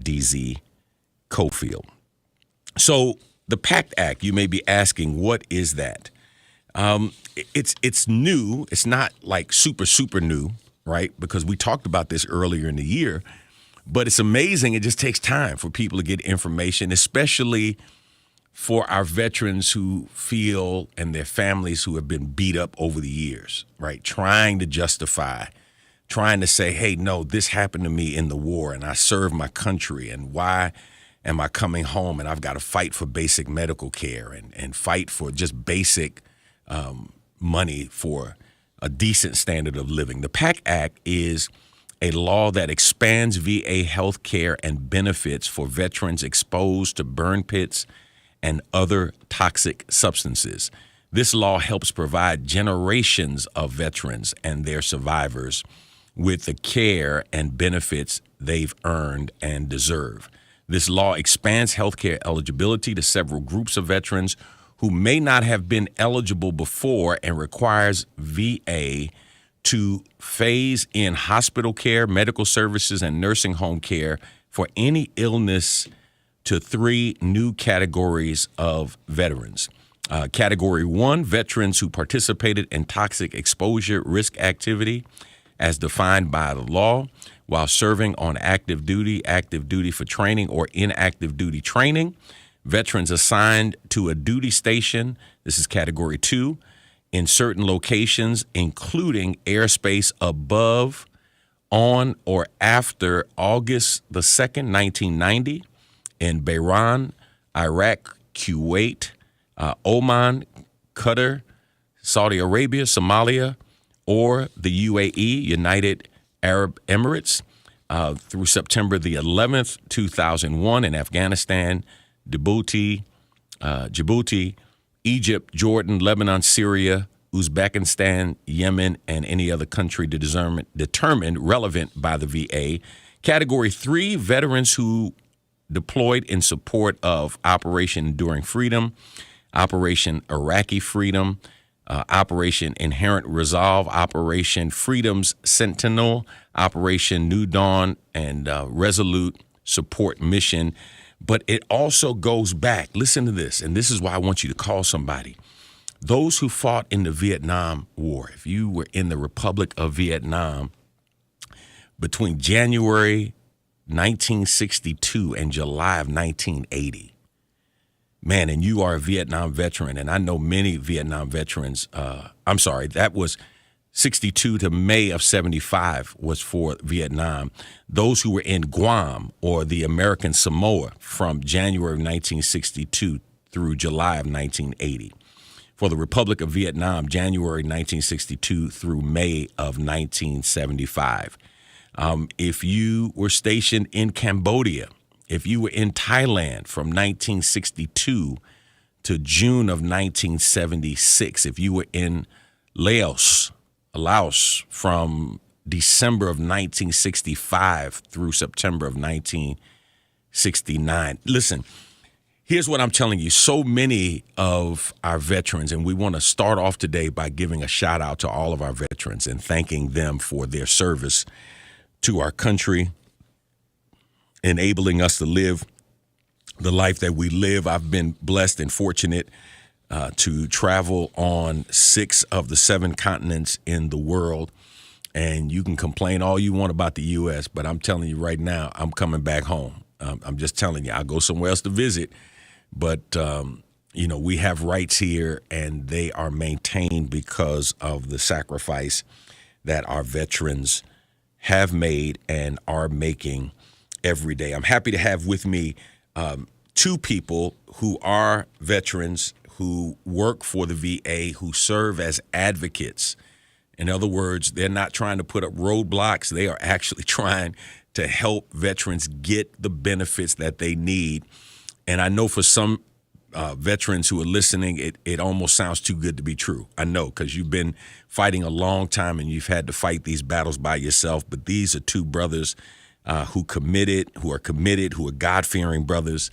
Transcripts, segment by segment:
DZ Cofield. So the PACT Act, you may be asking, what is that? It's new. It's not like super new, right? Because we talked about this earlier in the year. But it's amazing. It just takes time for people to get information, especially for our veterans who feel and their families who have been beat up over the years, right? Trying to justify, trying to say, hey, no, this happened to me in the war and I served my country, and why am I coming home and I've got to fight for basic medical care and fight for just basic money for a decent standard of living. The PACT Act is a law that expands VA health care and benefits for veterans exposed to burn pits and other toxic substances. This law helps provide generations of veterans and their survivors with the care and benefits they've earned and deserve. This law expands healthcare eligibility to several groups of veterans who may not have been eligible before, and requires VA to phase in hospital care, medical services, and nursing home care for any illness to 3 new categories of veterans. Category 1, veterans who participated in toxic exposure risk activity as defined by the law while serving on active duty for training, or inactive duty training. Veterans assigned to a duty station, this is Category 2, in certain locations, including airspace above, on, or after August the 2nd, 1990, in Bahrain, Iraq, Kuwait, Oman, Qatar, Saudi Arabia, Somalia, or the UAE, United Arab Emirates, through September the 11th, 2001, in Afghanistan, Djibouti, Egypt, Jordan, Lebanon, Syria, Uzbekistan, Yemen, and any other country determined relevant by the VA. Category 3, veterans who deployed in support of Operation Enduring Freedom, Operation Iraqi Freedom, Operation Inherent Resolve, Operation Freedom's Sentinel, Operation New Dawn, and Resolute Support Mission. But it also goes back, listen to this, and this is why I want you to call somebody. Those who fought in the Vietnam War, if you were in the Republic of Vietnam between January 1962 and July of 1980, man, and you are a Vietnam veteran, and I know many Vietnam veterans, that was 62 to May of 75 was for Vietnam. Those who were in Guam or the American Samoa from January of 1962 through July of 1980. For the Republic of Vietnam, January 1962 through May of 1975. If you were stationed in Cambodia, if you were in Thailand from 1962 to June of 1976, if you were in Laos from December of 1965 through September of 1969. Listen, here's what I'm telling you. So many of our veterans, and we want to start off today by giving a shout out to all of our veterans and thanking them for their service to our country, enabling us to live the life that we live. I've been blessed and fortunate to travel on 6 of the 7 continents in the world. And you can complain all you want about the U.S., but I'm telling you right now, I'm coming back home. I'm just telling you, I'll go somewhere else to visit. But, we have rights here, and they are maintained because of the sacrifice that our veterans have made and are making every day. I'm happy to have with me 2 people who are veterans, who work for the VA, who serve as advocates. In other words, they're not trying to put up roadblocks. They are actually trying to help veterans get the benefits that they need. And I know for some veterans who are listening, it almost sounds too good to be true. I know, because you've been fighting a long time and you've had to fight these battles by yourself. But these are 2 brothers who are committed, who are God-fearing brothers,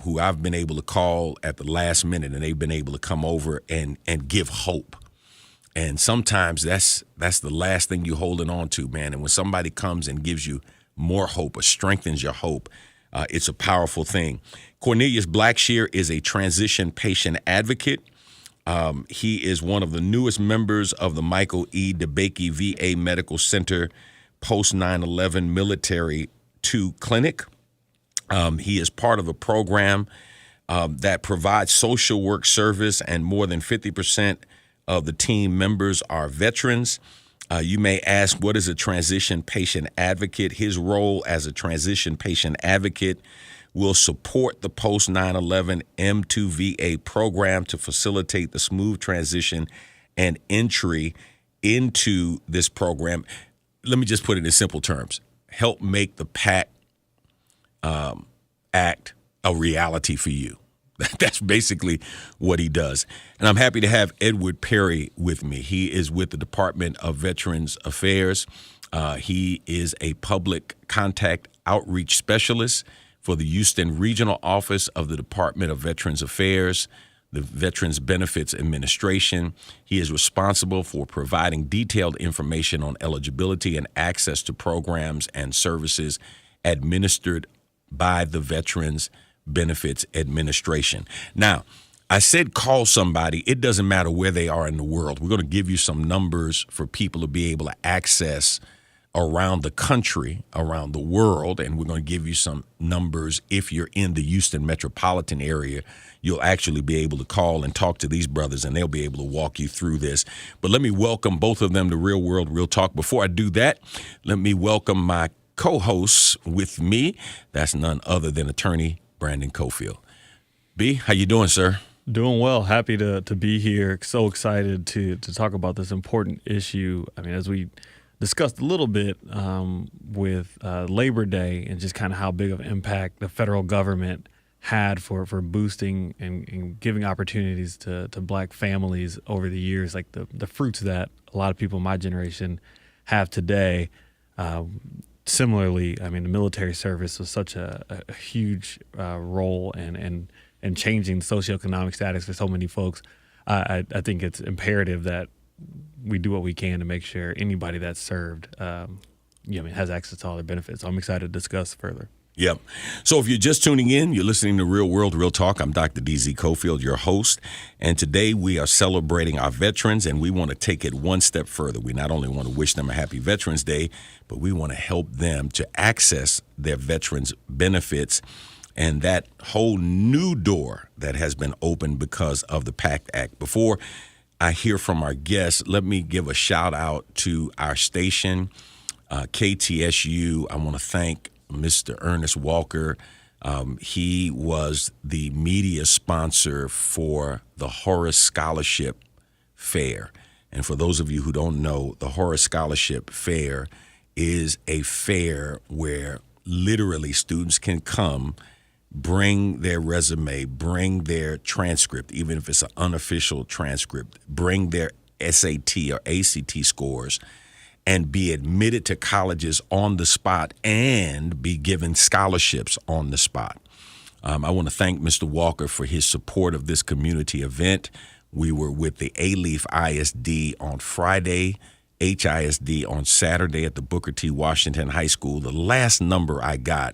who I've been able to call at the last minute, and they've been able to come over and give hope. And sometimes that's the last thing you're holding on to, man. And when somebody comes and gives you more hope or strengthens your hope. It's a powerful thing. Cornelius Blackshear is a transition patient advocate. He is one of the newest members of the Michael E. DeBakey VA Medical Center post 9/11 Military II Clinic. He is part of a program that provides social work service, and more than 50% of the team members are veterans. You may ask, what is a transition patient advocate? His role as a transition patient advocate will support the post 9/11 M2VA program to facilitate the smooth transition and entry into this program. Let me just put it in simple terms. Help make the PACT Act a reality for you. That's basically what he does. And I'm happy to have Edward Perry with me. He is with the Department of Veterans Affairs. He is a public contact outreach specialist for the Houston Regional Office of the Department of Veterans Affairs, the Veterans Benefits Administration. He is responsible for providing detailed information on eligibility and access to programs and services administered by the Veterans Benefits Administration. Now, I said call somebody. It doesn't matter where they are in the world. We're going to give you some numbers for people to be able to access around the country, around the world, and we're going to give you some numbers. If you're in the Houston metropolitan area, you'll actually be able to call and talk to these brothers, and they'll be able to walk you through this. But let me welcome both of them to Real World, Real Talk. Before I do that, let me welcome my co-hosts with me. That's none other than attorney Brandon Cofield. B, how you doing, sir? Doing well. Happy to be here. So excited to talk about this important issue. I mean, as we discussed a little bit with Labor Day and just kind of how big of an impact the federal government had for boosting and giving opportunities to Black families over the years, like the fruits that a lot of people in my generation have today. Similarly, I mean, the military service was such a huge role in changing the socioeconomic status for so many folks. I think it's imperative that we do what we can to make sure anybody that's served has access to all their benefits. So I'm excited to discuss further. Yep. So if you're just tuning in, you're listening to Real World, Real Talk. I'm Dr. DZ Cofield, your host. And today we are celebrating our veterans, and we want to take it one step further. We not only want to wish them a happy Veterans Day, but we want to help them to access their veterans benefits and that whole new door that has been opened because of the PACT Act. Before I hear from our guests, let me give a shout out to our station, KTSU. I want to thank Mr. Ernest Walker. He was the media sponsor for the Horace Scholarship Fair. And for those of you who don't know, the Horace Scholarship Fair is a fair where literally students can come, bring their resume, bring their transcript, even if it's an unofficial transcript, bring their SAT or ACT scores, and be admitted to colleges on the spot and be given scholarships on the spot. I want to thank Mr. Walker for his support of this community event. We were with the A-Leaf ISD on Friday, HISD on Saturday at the Booker T. Washington High School. The last number I got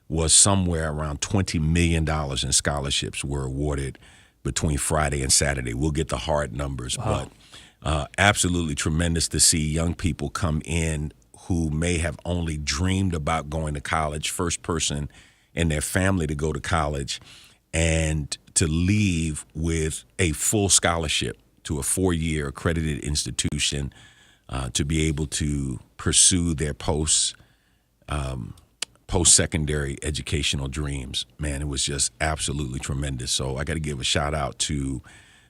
was somewhere around $20 million in scholarships were awarded between Friday and Saturday. We'll get the hard numbers, wow. But absolutely tremendous to see young people come in who may have only dreamed about going to college, first person in their family to go to college, and to leave with a full scholarship to a 4-year accredited institution to be able to pursue their post-secondary educational dreams. Man, it was just absolutely tremendous. So I got to give a shout out to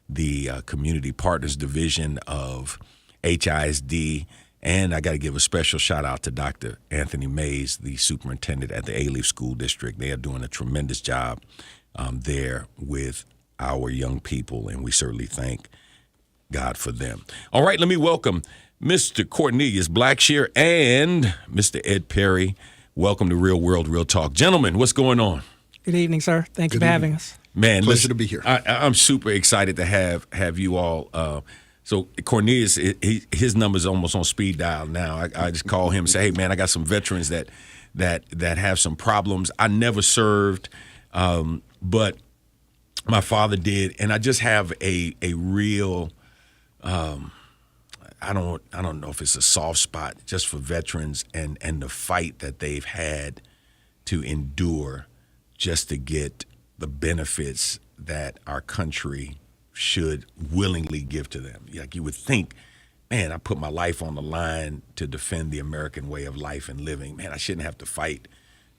the Community Partners Division of HISD, and I got to give a special shout out to Dr. Anthony Mays, the superintendent at the A-Leaf School District. They are doing a tremendous job there with our young people, and we certainly thank God for them. All right, let me welcome Mr. Cornelius Blackshear and Mr. Ed Perry. Welcome to Real World, Real Talk. Gentlemen, what's going on? Good evening, sir. Thank you for having us. Man, pleasure to be here. I'm super excited to have you all. So Cornelius, his number's almost on speed dial now. I just call him and say, hey, man, I got some veterans that that have some problems. I never served, but my father did, and I just have a real I don't know if it's a soft spot just for veterans and the fight that they've had to endure just to get the benefits that our country should willingly give to them. Like you would think, man, I put my life on the line to defend the American way of life and living. Man, I shouldn't have to fight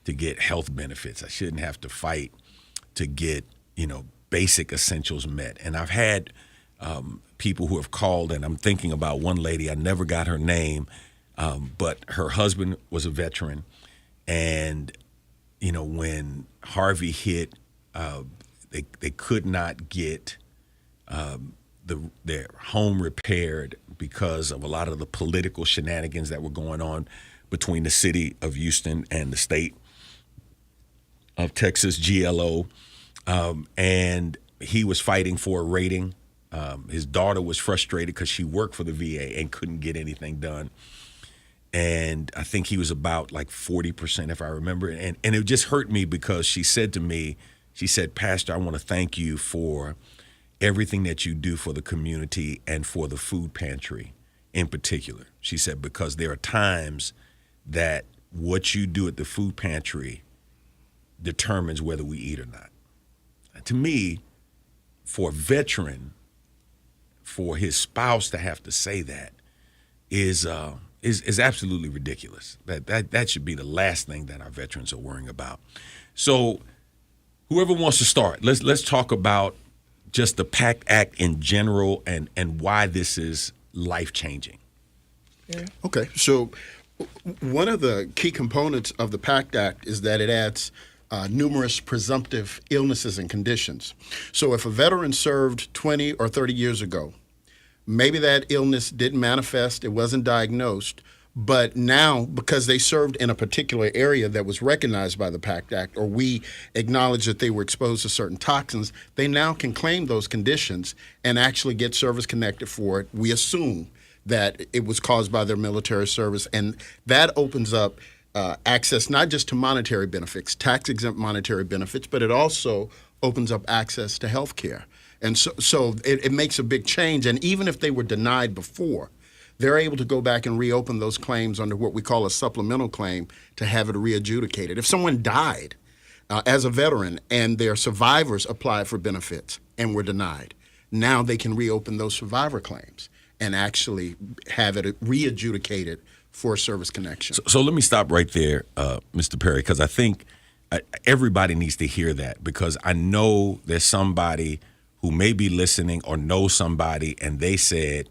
to get health benefits. I shouldn't have to fight to get, basic essentials met. And I've had people who have called, and I'm thinking about one lady, I never got her name, but her husband was a veteran. And, when Harvey hit, they could not get their home repaired because of a lot of the political shenanigans that were going on between the city of Houston and the state of Texas, GLO. And he was fighting for a rating. His daughter was frustrated because she worked for the VA and couldn't get anything done. And I think he was about like 40%, if I remember. And it just hurt me because she said to me, Pastor, I want to thank you for everything that you do for the community and for the food pantry in particular. She said, because there are times that what you do at the food pantry determines whether we eat or not. To me, for a veteran, for his spouse to have to say that is absolutely ridiculous. That should be the last thing that our veterans are worrying about. So whoever wants to start, let's talk about just the PACT Act in general and why this is life-changing. Yeah. Okay, so one of the key components of the PACT Act is that it adds numerous presumptive illnesses and conditions. So if a veteran served 20 or 30 years ago, maybe that illness didn't manifest, it wasn't diagnosed, but now because they served in a particular area that was recognized by the PACT Act, or we acknowledge that they were exposed to certain toxins, they now can claim those conditions and actually get service connected for it. We assume that it was caused by their military service, and that opens up access not just to monetary benefits, tax-exempt monetary benefits, but it also opens up access to health care. And so it makes a big change. And even if they were denied before, they're able to go back and reopen those claims under what we call a supplemental claim to have it readjudicated. If someone died as a veteran and their survivors applied for benefits and were denied, now they can reopen those survivor claims and actually have it readjudicated for service connection. So let me stop right there, Mr. Perry, because I think everybody needs to hear that, because I know there's somebody who may be listening or know somebody and they said,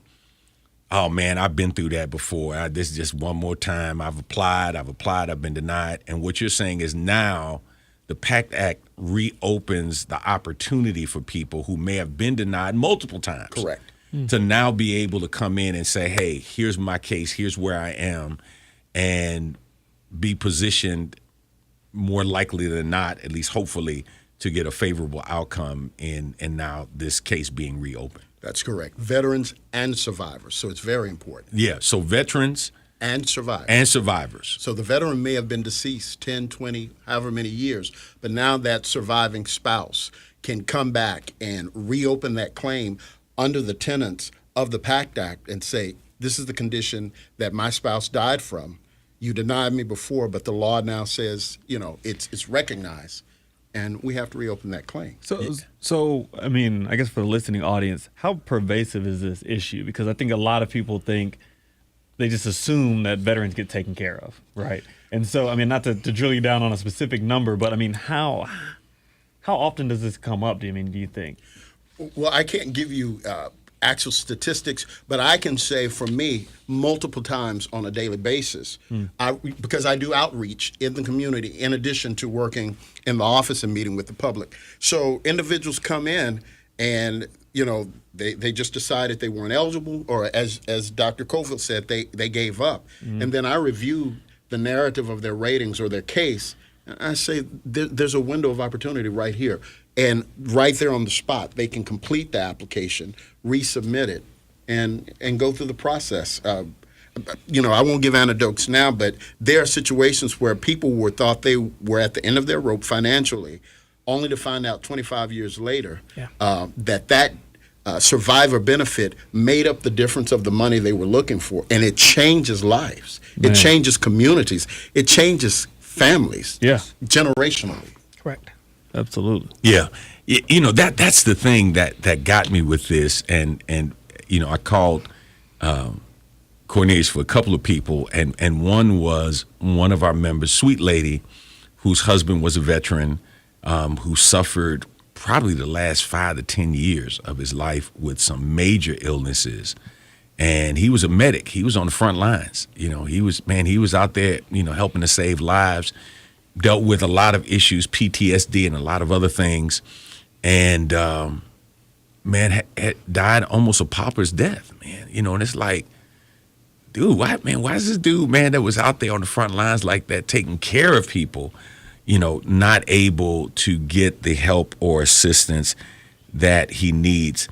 oh man, I've been through that before. This is just one more time. I've applied, I've been denied. And what you're saying is now the PACT Act reopens the opportunity for people who may have been denied multiple times. Correct. To now be able to come in and say, hey, here's my case, here's where I am, and be positioned more likely than not, at least hopefully, to get a favorable outcome in now this case being reopened. That's correct. Veterans and survivors. So it's very important. Yeah, so veterans and survivors. And survivors. So the veteran may have been deceased 10, 20, however many years, but now that surviving spouse can come back and reopen that claim under the tenets of the PACT Act and say, this is the condition that my spouse died from. You denied me before, but the law now says, it's recognized, and we have to reopen that claim. So I mean, I guess for the listening audience, how pervasive is this issue? Because I think a lot of people think they just assume that veterans get taken care of, right? And so, I mean, not to drill you down on a specific number, but I mean, how often does this come up? Do you think? Well, I can't give you actual statistics, but I can say for me, multiple times on a daily basis, because I do outreach in the community in addition to working in the office and meeting with the public. So individuals come in and, they just decided they weren't eligible, or as Dr. Cofield said, they gave up. And then I review the narrative of their ratings or their case, and I say there's a window of opportunity right here. And right there on the spot, they can complete the application, resubmit it, and go through the process. I won't give anecdotes now, but there are situations where people thought they were at the end of their rope financially, only to find out 25 years later that survivor benefit made up the difference of the money they were looking for. And it changes lives. Man. It changes communities. It changes families. Yeah. Generationally. Correct. Absolutely. Yeah. That's the thing that got me with this. And I called Cornelius for a couple of people, and one was one of our members, sweet lady, whose husband was a veteran, who suffered probably the last 5 to 10 years of his life with some major illnesses. And he was a medic. He was on the front lines. He was out there, helping to save lives, dealt with a lot of issues, PTSD and a lot of other things. And, had died almost a pauper's death, man. And it's like, dude, why is this dude, man, that was out there on the front lines like that, taking care of people, not able to get the help or assistance that he needs?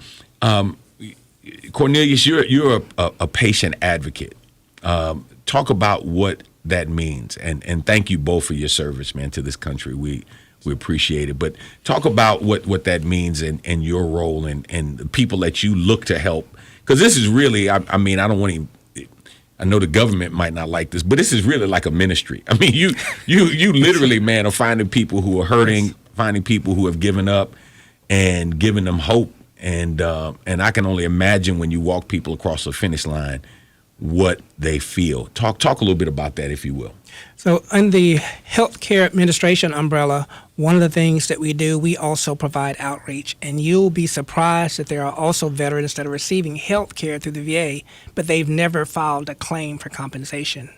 Cornelius, you're a patient advocate. Talk about what that means, and thank you both for your service, man, to this country. We appreciate it. But talk about what that means and your role and the people that you look to help, because this is really, I don't want to. I know the government might not like this, but this is really like a ministry. I mean, you literally, man, are finding people who are hurting, finding people who have given up, and giving them hope. And I can only imagine when you walk people across the finish line, what they feel. Talk a little bit about that, if you will. So in the healthcare administration umbrella, one of the things that we do, we also provide outreach. And you'll be surprised that there are also veterans that are receiving health care through the VA, but they've never filed a claim for compensation.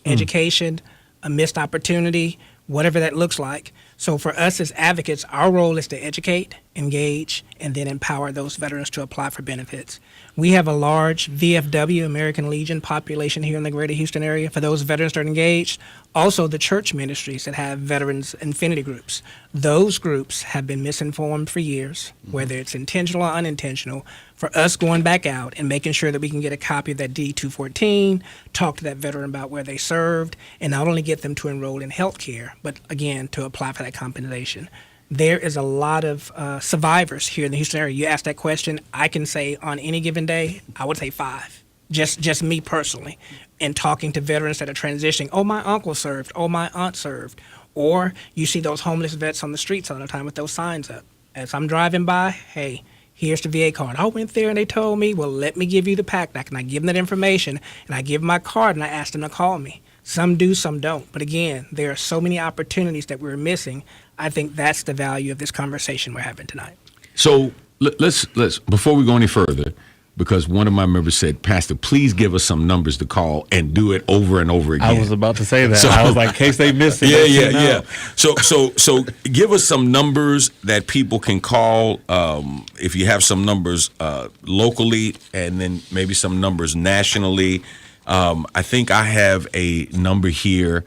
Education, a missed opportunity, whatever that looks like. So for us as advocates, our role is to educate, engage, and then empower those veterans to apply for benefits. We have a large VFW, American Legion, population here in the greater Houston area for those veterans that are engaged. Also, the church ministries that have veterans affinity groups. Those groups have been misinformed for years, whether it's intentional or unintentional. For us going back out and making sure that we can get a copy of that D-214, talk to that veteran about where they served, and not only get them to enroll in health care, but again, to apply for that compensation. There is a lot of survivors here in the Houston area. You asked that question, I can say on any given day, I would say 5. Just me personally. And talking to veterans that are transitioning, oh, my uncle served, oh, my aunt served. Or you see those homeless vets on the streets all the time with those signs up. As I'm driving by, hey, here's the VA card. I went there and they told me, well, let me give you the PACT Act. And I give them that information, and I give them my card, and I ask them to call me. Some do, some don't. But again, there are so many opportunities that we're missing. I think that's the value of this conversation we're having tonight. So let's before we go any further, because one of my members said, Pastor, please give us some numbers to call and do it over and over again. I was about to say that. So, I was like, in case they missed it. Yeah. So give us some numbers that people can call. If you have some numbers locally, and then maybe some numbers nationally. I think I have a number here,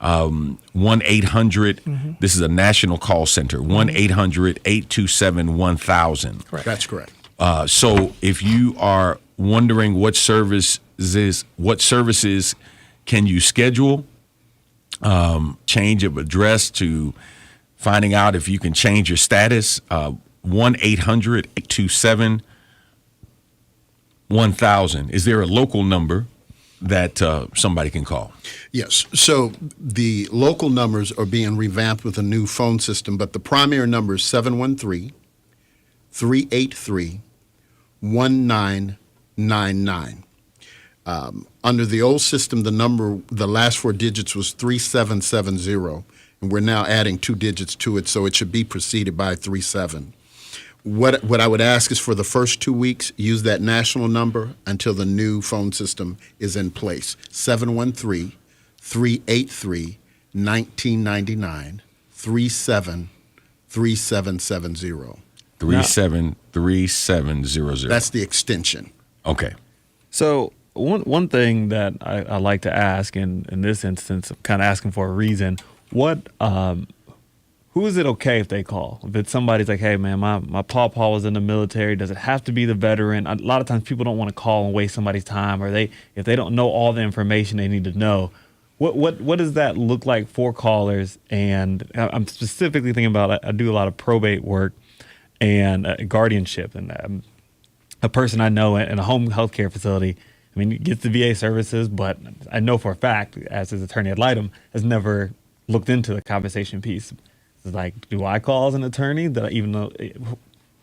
1-800. This is a national call center, 1-800-827-1000. Correct. That's correct. So if you are wondering what services can you schedule, change of address to finding out if you can change your status, 1-800-827-1000. Is there a local number that somebody can call? Yes. So the local numbers are being revamped with a new phone system, but the primary number is 713-383-1999. Under the old system, the last 4 digits was 3770, and we're now adding 2 digits to it, so it should be preceded by 37. What I would ask is for the first 2 weeks, use that national number until the new phone system is in place. 713-383-1999, 373770. 373700. That's the extension. Okay. So one thing that I like to ask, in this instance, I'm kind of asking for a reason. who is it okay if they call? If it's somebody's like, hey, man, my pawpaw was in the military, does it have to be the veteran? A lot of times people don't want to call and waste somebody's time, or if they don't know all the information they need to know. What does that look like for callers? And I'm specifically thinking about, I do a lot of probate work and guardianship. And a person I know in a home health care facility, I mean, he gets the VA services, but I know for a fact, as his attorney ad litem, has never looked into the compensation piece. It's like, do I call as an attorney? That even though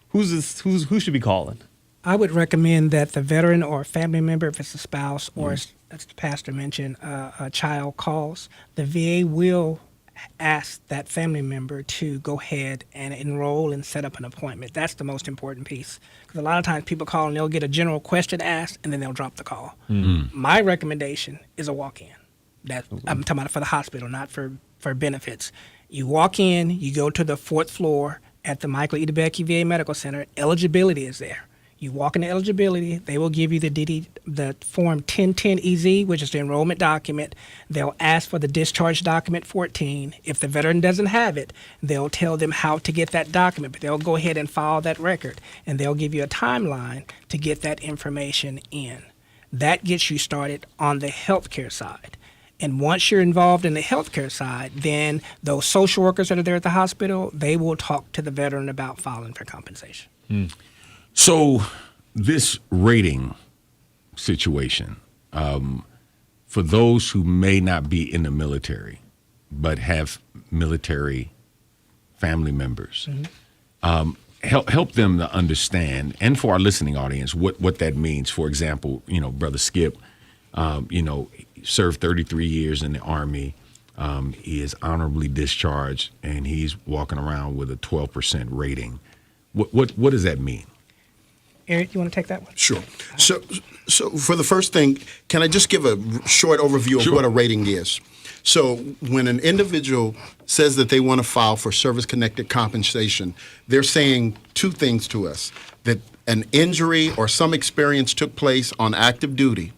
who should be calling? I would recommend that the veteran or a family member, if it's a spouse or as the pastor mentioned, a child calls, the VA will ask that family member to go ahead and enroll and set up an appointment. That's the most important piece. Because a lot of times people call and they'll get a general question asked and then they'll drop the call. My recommendation is a walk-in. I'm talking about for the hospital, not for benefits. You walk in, you go to the 4th floor at the Michael E. DeBecke VA Medical Center. Eligibility is there. You walk into eligibility, they will give you the form 1010EZ, which is the enrollment document. They'll ask for the discharge document 14. If the veteran doesn't have it, they'll tell them how to get that document, but they'll go ahead and file that record, and they'll give you a timeline to get that information in. That gets you started on the healthcare side. And once you're involved in the healthcare side, then those social workers that are there at the hospital, they will talk to the veteran about filing for compensation. So this rating situation, for those who may not be in the military but have military family members, help them to understand, and for our listening audience, what that means. For example, Brother Skip, served 33 years in the Army. He is honorably discharged, and he's walking around with a 12% rating. What does that mean? Eric, you want to take that one? Sure. So for the first thing, can I just give a short overview of what a rating is? So when an individual says that they want to file for service-connected compensation, they're saying two things to us: that an injury or some experience took place on active duty,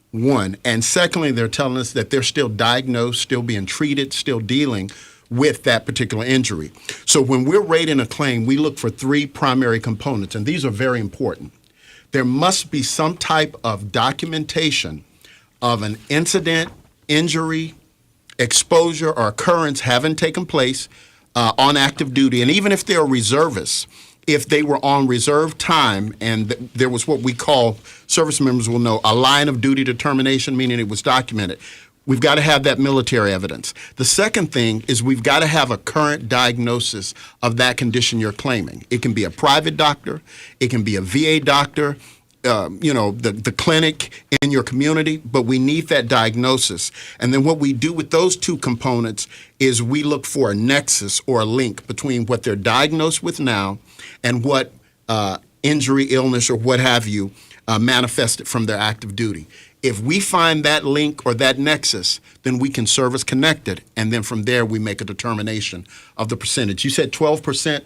one, and secondly, they're telling us that they're still diagnosed, still being treated, still dealing with that particular injury. So when we're rating a claim, we look for three primary components, and these are very important. There must be some type of documentation of an incident, injury, exposure, or occurrence having taken place on active duty. And even if they're reservists, if they were on reserve time and there was what we call, service members will know, a line of duty determination, meaning it was documented, we've got to have that military evidence. The second thing is we've got to have a current diagnosis of that condition you're claiming. It can be a private doctor. It can be a VA doctor, the clinic in your community, but we need that diagnosis. And then what we do with those two components is we look for a nexus or a link between what they're diagnosed with now and what injury, illness, or what have you manifested from their active duty. If we find that link or that nexus, then we can service connected, and then from there we make a determination of the percentage. You said 12%.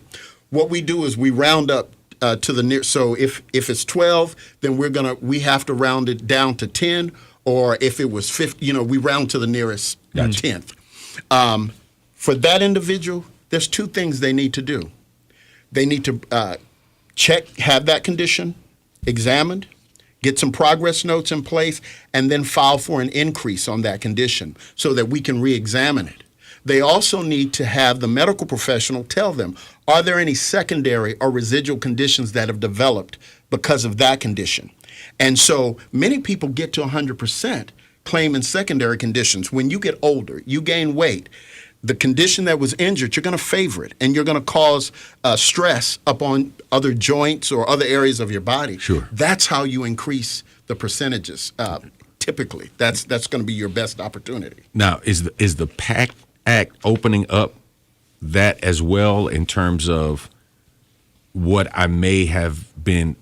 What we do is we round up to the near. So if it's 12, then we have to round it down to 10, or if it was 50, we round to the nearest 10th. For that individual, there's two things they need to do. They need to have that condition examined, get some progress notes in place, and then file for an increase on that condition so that we can re-examine it. They also need to have the medical professional tell them, are there any secondary or residual conditions that have developed because of that condition? And so many people get to 100% claiming secondary conditions. When you get older, you gain weight, the condition that was injured, you're going to favor it, and you're going to cause stress upon other joints or other areas of your body. Sure. That's how you increase the percentages. Typically, that's going to be your best opportunity. Now, is the PACT Act opening up that as well in terms of what I may have been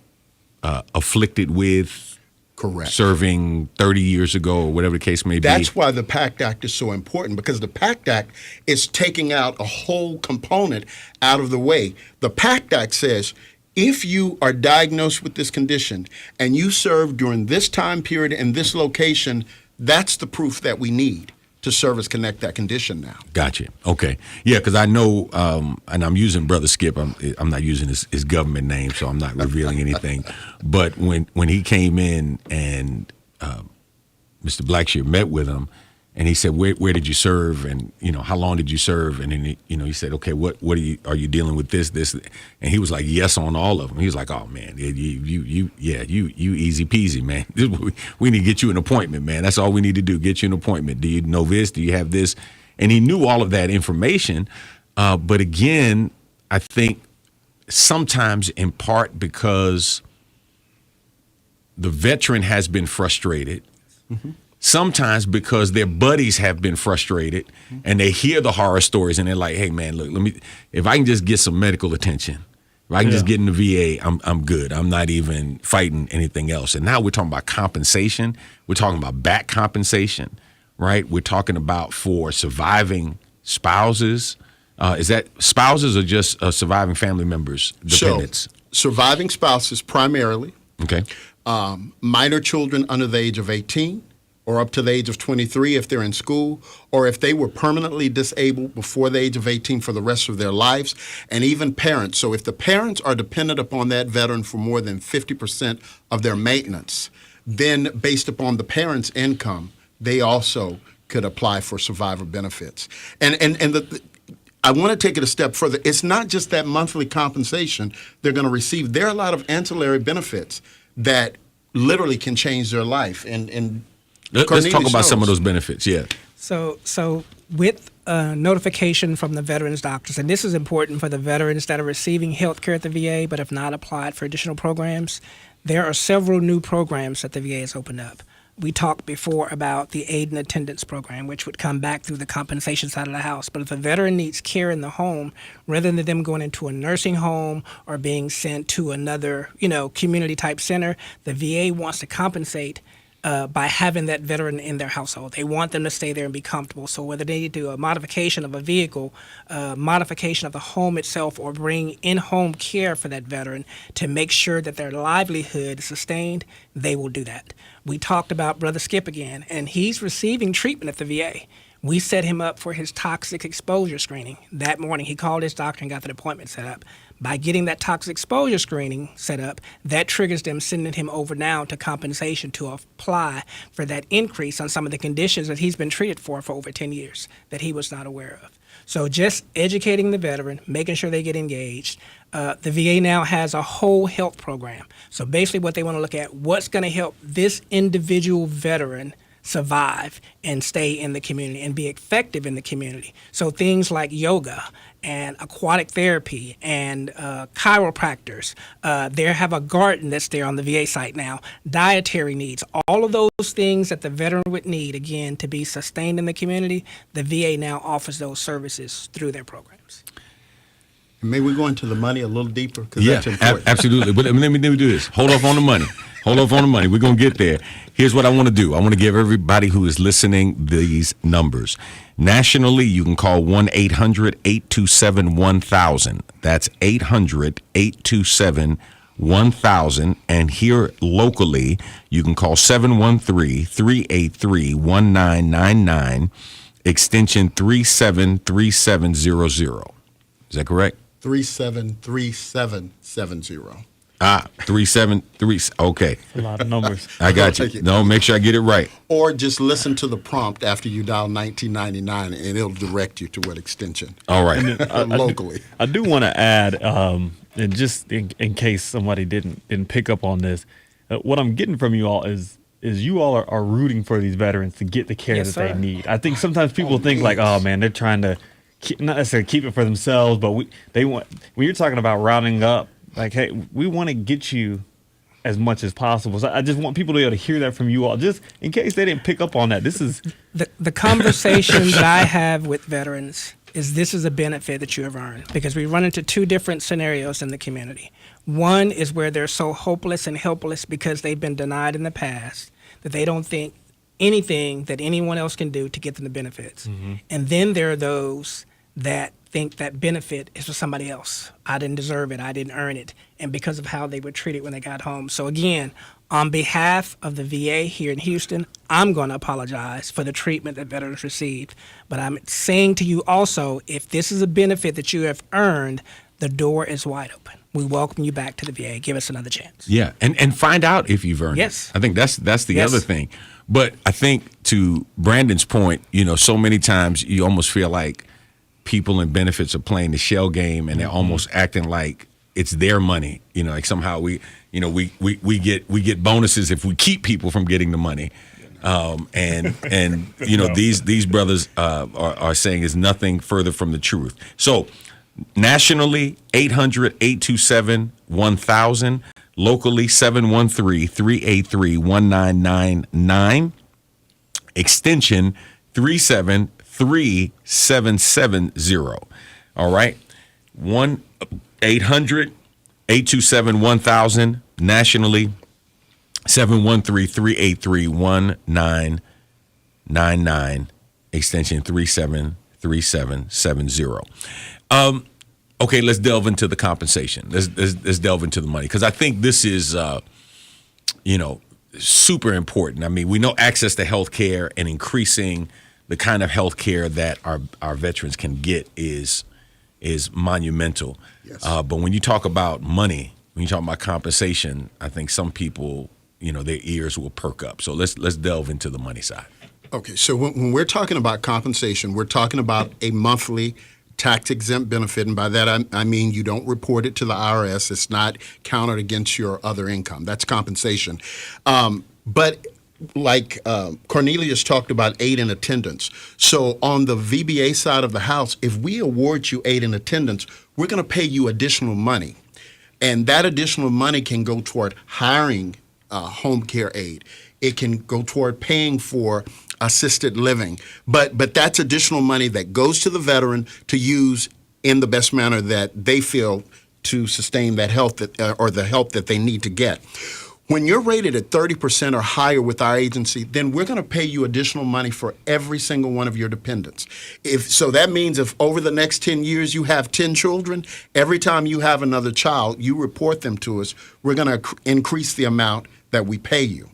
afflicted with? Correct. Serving 30 years ago or whatever the case may be. That's why the PACT Act is so important, because the PACT Act is taking out a whole component out of the way. The PACT Act says if you are diagnosed with this condition and you served during this time period in this location, that's the proof that we need to service connect that condition now. Gotcha. Okay. Yeah, because I know, and I'm using Brother Skip. I'm not using his government name, so I'm not revealing anything. But when he came in and Mr. Blackshear met with him, and he said, "Where did you serve? And how long did you serve?" And then he said, "Okay, what are you dealing with this?" And he was like, "Yes" on all of them. He was like, "Oh man, you easy peasy, man. We need to get you an appointment, man. That's all we need to do. Get you an appointment. Do you know this? Do you have this?" And he knew all of that information. But again, I think sometimes in part because the veteran has been frustrated. Mm-hmm. Sometimes because their buddies have been frustrated and they hear the horror stories and they're like, "Hey man, look, if I can just get some medical attention, if I can just get in the VA, I'm good. I'm not even fighting anything else." And now we're talking about compensation. We're talking about back compensation, right? We're talking about for surviving spouses. Is that spouses or just surviving family members, dependents? So, surviving spouses primarily. Okay. Minor children under the age of 18. Or up to the age of 23 if they're in school, or if they were permanently disabled before the age of 18 for the rest of their lives, and even parents. So if the parents are dependent upon that veteran for more than 50% of their maintenance, then based upon the parents' income, they also could apply for survivor benefits. I want to take it a step further. It's not just that monthly compensation they're going to receive. There are a lot of ancillary benefits that literally can change their life. Let's talk about some of those benefits, yeah. So with notification from the veterans doctors, and this is important for the veterans that are receiving health care at the VA but have not applied for additional programs, there are several new programs that the VA has opened up. We talked before about the aid and attendance program, which would come back through the compensation side of the house. But if a veteran needs care in the home, rather than them going into a nursing home or being sent to another, community type center, the VA wants to compensate by having that veteran in their household. They want them to stay there and be comfortable. So whether they do a modification of a vehicle, modification of the home itself, or bring in-home care for that veteran to make sure that their livelihood is sustained, they will do that. We talked about Brother Skip again, and he's receiving treatment at the VA. We set him up for his toxic exposure screening. That morning, he called his doctor and got that appointment set up. By getting that toxic exposure screening set up, that triggers them sending him over now to compensation to apply for that increase on some of the conditions that he's been treated for over 10 years that he was not aware of. So just educating the veteran, making sure they get engaged. The VA now has a whole health program. So basically what they want to look at, what's going to help this individual veteran survive and stay in the community and be effective in the community. So things like yoga and aquatic therapy and chiropractors. They have a garden that's there on the VA site now, dietary needs, all of those things that the veteran would need, again, to be sustained in the community. The VA now offers those services through their programs. May we go into the money a little deeper? Because that's important. Absolutely. But let me do this. Hold off on the money. We're going to get there. Here's what I want to do. I want to give everybody who is listening these numbers. Nationally, you can call 1-800-827-1000. That's 800-827-1000. And here locally, you can call 713-383-1999, extension 373700. Is that correct? 373770. 373. Okay. A lot of numbers. I got you. No, make sure I get it right. Or just listen to the prompt after you dial 1999, and it'll direct you to what extension. All right. Locally. I do want to add, and just in case somebody didn't pick up on this, what I'm getting from you all is you all are rooting for these veterans to get the care that they need. I think sometimes people think like, oh man, they're trying to not necessarily keep it for themselves, but they want, when you're talking about rounding up, like, hey, we want to get you as much as possible. So I just want people to be able to hear that from you all, just in case they didn't pick up on that. This is the conversation that I have with veterans is this is a benefit that you have earned, because we run into two different scenarios in the community. One is where they're so hopeless and helpless because they've been denied in the past that they don't think anything that anyone else can do to get them the benefits. Mm-hmm. And then there are those that think that benefit is for somebody else. I didn't deserve it. I didn't earn it. And because of how they were treated when they got home. So again, on behalf of the VA here in Houston, I'm going to apologize for the treatment that veterans received. But I'm saying to you also, if this is a benefit that you have earned, the door is wide open. We welcome you back to the VA. Give us another chance. Yeah, and find out if you've earned Yes. it. I think that's the Yes. other thing. But I think to Brandon's point, so many times you almost feel like people in benefits are playing the shell game and they're almost acting like it's their money. Like somehow we get bonuses if we keep people from getting the money. These brothers are saying is nothing further from the truth. So nationally, 800-827-1000. Locally, 713-383-1999. Extension 37370. All right. 1-800-827-1000. Nationally, 713-383-1999. Extension 373770. Okay, let's delve into the compensation. Let's delve into the money, because I think this is, super important. I mean, we know access to health care and increasing the kind of health care that our veterans can get is monumental. Yes. But when you talk about money, when you talk about compensation, I think some people, their ears will perk up. So let's delve into the money side. Okay, so when we're talking about compensation, we're talking about a monthly tax-exempt benefit, and by that I mean you don't report it to the IRS. It's not counted against your other income. That's compensation. But like Cornelius talked about aid in attendance. So on the VBA side of the house, if we award you aid in attendance, we're going to pay you additional money. And that additional money can go toward hiring home care aid. It can go toward paying for assisted living. But that's additional money that goes to the veteran to use in the best manner that they feel to sustain that health or the help that they need to get. When you're rated at 30% or higher with our agency, then we're going to pay you additional money for every single one of your dependents. So that means if over the next 10 years you have 10 children, every time you have another child, you report them to us, we're going to increase the amount that we pay you.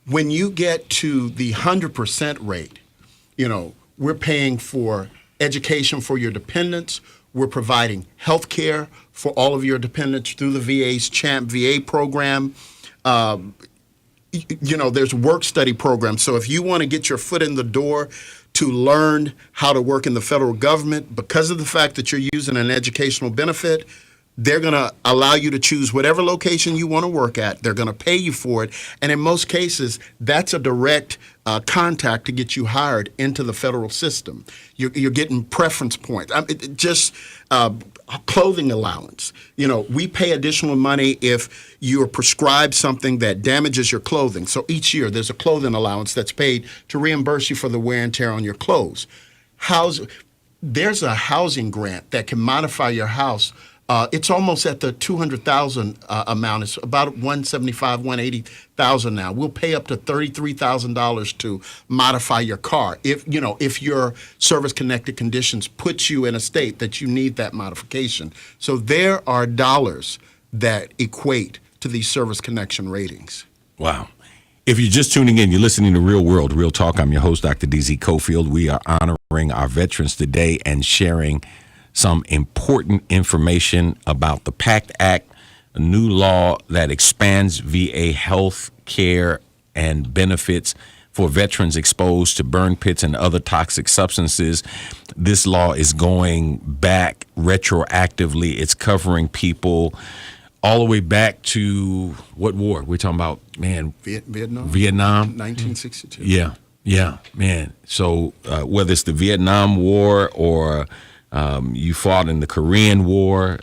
When you get to the 100% rate, we're paying for education for your dependents. We're providing health care for all of your dependents through the VA's CHAMP VA program. There's work study programs. So if you want to get your foot in the door to learn how to work in the federal government, because of the fact that you're using an educational benefit, they're going to allow you to choose whatever location you want to work at. They're going to pay you for it. And in most cases, that's a direct contact to get you hired into the federal system. You're getting preference points. Clothing allowance. We pay additional money if you're prescribed something that damages your clothing. So each year there's a clothing allowance that's paid to reimburse you for the wear and tear on your clothes. There's a housing grant that can modify your house. It's almost at the $200,000 amount. It's about $175,000, $180,000 now. We'll pay up to $33,000 to modify your car if your service-connected conditions put you in a state that you need that modification. So there are dollars that equate to these service connection ratings. Wow. If you're just tuning in, you're listening to Real World, Real Talk. I'm your host, Dr. DZ Cofield. We are honoring our veterans today and sharing some important information about the PACT Act, a new law that expands VA health care and benefits for veterans exposed to burn pits and other toxic substances. This law is going back retroactively. It's covering people all the way back to what war? We're talking about, man. Vietnam. 1962. Yeah, man. So whether it's the Vietnam War or you fought in the Korean War,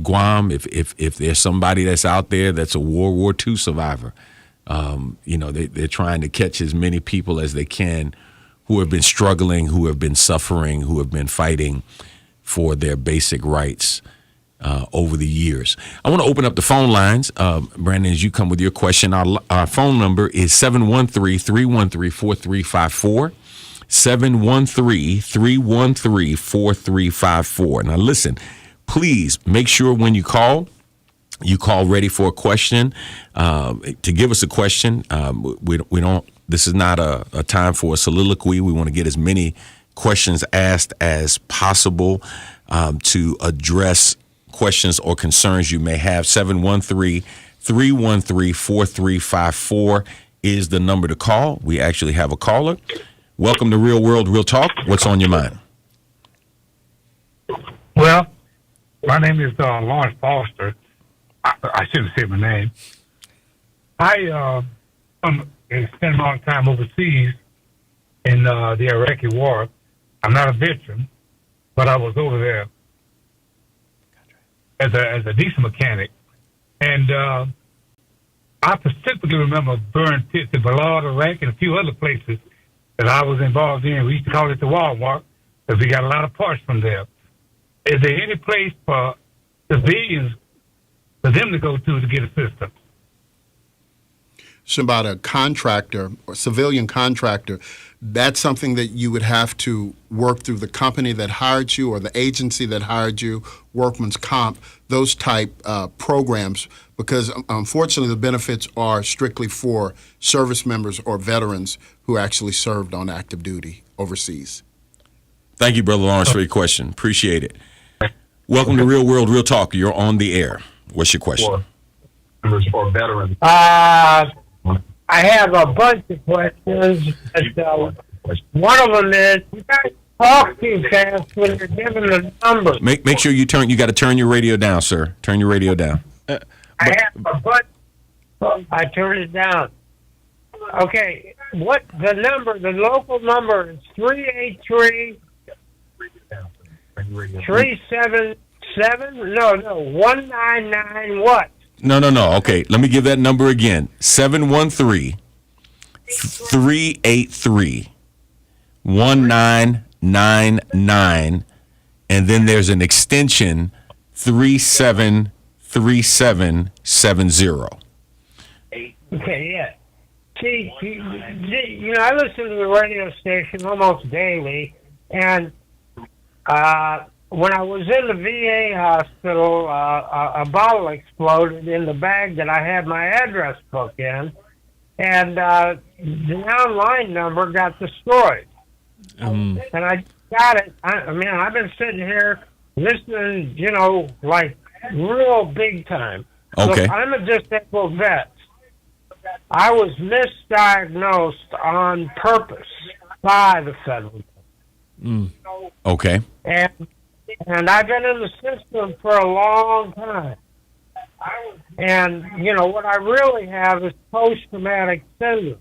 Guam. If there's somebody that's out there that's a World War II survivor, they're trying to catch as many people as they can who have been struggling, who have been suffering, who have been fighting for their basic rights over the years. I want to open up the phone lines. Brandon, as you come with your question, our phone number is 713-313-4354. 713-313-4354. Now listen, please make sure when you call ready for a question, to give us a question. We don't, this is not a time for a soliloquy. We want to get as many questions asked as possible to address questions or concerns you may have. 713-313-4354 is the number to call. We actually have a caller. Welcome to Real World, Real Talk. What's on your mind? Well, my name is Lawrence Foster. I shouldn't say my name. I spent a long time overseas in the Iraqi war. I'm not a veteran, but I was over there as a diesel mechanic. And I specifically remember burned pits in Balad, Iraq, and a few other places that I was involved in. We used to call it the Walmart because we got a lot of parts from there. Is there any place for civilians, for them to go to get assistance? So about a contractor or civilian contractor, that's something that you would have to work through the company that hired you or the agency that hired you, workman's comp, those type programs, because unfortunately the benefits are strictly for service members or veterans who actually served on active duty overseas. Thank you, Brother Lawrence, for your question. Appreciate it. Welcome to Real World, Real Talk. You're on the air. What's your question? For veterans. I have a bunch of questions. But, one of them is, you guys talk too fast when you're giving the numbers. Make sure you got to turn your radio down, sir. Turn your radio down. I have a bunch. I turned it down. Okay, what the local number is 383 377, 199 what? No. Okay, let me give that number again. 713-383-1999, and then there's an extension 373770. Okay, yeah. See, I listen to the radio station almost daily, and when I was in the VA hospital, a bottle exploded in the bag that I had my address book in, and the online number got destroyed. And I got it. I've been sitting here listening, like real big time. Okay. Look, I'm a disabled vet. I was misdiagnosed on purpose by the federal government. Okay. And I've been in the system for a long time. And, what I really have is post-traumatic syndrome.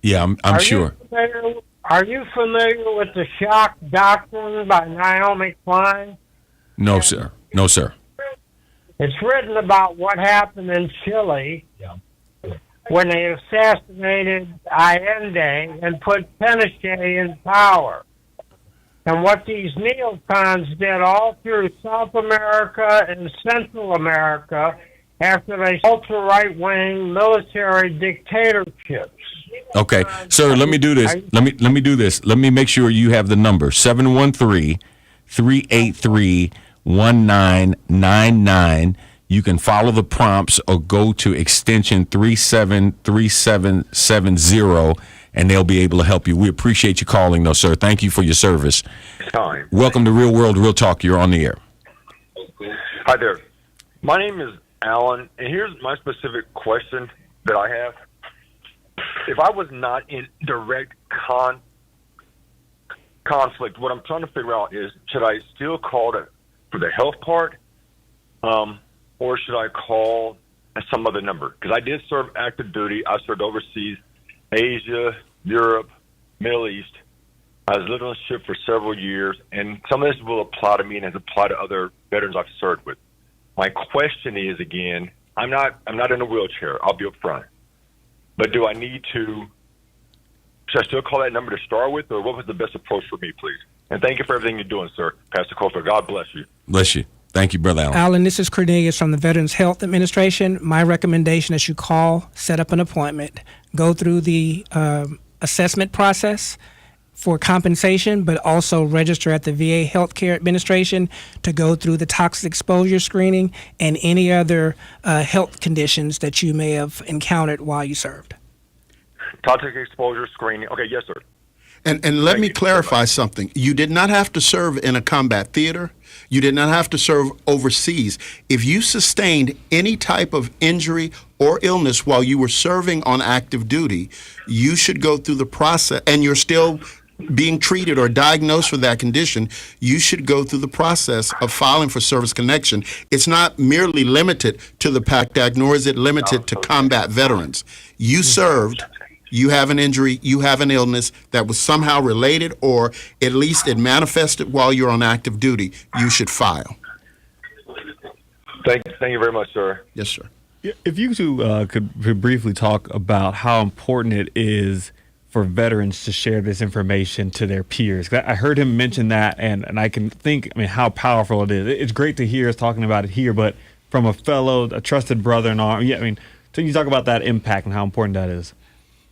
Yeah, I'm sure. Are you familiar with the shock doctrine by Naomi Klein? No, sir. No, sir. It's written about what happened in Chile when they assassinated Allende and put Pinochet in power. And what these neocons did all through South America and Central America after they ultra-right-wing military dictatorships. Okay, sir, let me do this. Let me do this. Let me make sure you have the number. 713-383-1999. You can follow the prompts or go to extension 373770, and they'll be able to help you. We appreciate you calling, though, sir. Thank you for your service. Time. Welcome to Real World, Real Talk. You're on the air. Hi there. My name is Alan, and here's my specific question that I have. If I was not in direct conflict, what I'm trying to figure out is, should I still call for the health part, or should I call some other number? Because I did serve active duty. I served overseas, Asia, Europe, Middle East. I was living on a ship for several years, and some of this will apply to me and has applied to other veterans I've served with. My question is, again, I'm not in a wheelchair. I'll be up front. But do I need to, should I still call that number to start with, or what was the best approach for me, please? And thank you for everything you're doing, sir. Pastor Cofield, God bless you. Bless you. Thank you, Brother Allen. Alan, this is Cornelius from the Veterans Health Administration. My recommendation is you call, set up an appointment, go through the assessment process, for compensation, but also register at the VA Healthcare Administration to go through the toxic exposure screening and any other health conditions that you may have encountered while you served. Toxic exposure screening. Okay, yes, sir. And let me clarify something. You did not have to serve in a combat theater. You did not have to serve overseas. If you sustained any type of injury or illness while you were serving on active duty, you should go through the process, and you're still being treated or diagnosed for that condition, you should go through the process of filing for service connection. It's not merely limited to the PACT Act, nor is it limited to combat veterans. You served. You have an injury, you have an illness that was somehow related, or at least it manifested while you're on active duty, you should file. Thank you very much, sir. Yes, sir. If you two could briefly talk about how important it is for veterans to share this information to their peers. I heard him mention that, and I can think, how powerful it is. It's great to hear us talking about it here, but from a trusted brother in arms, so you talk about that impact and how important that is.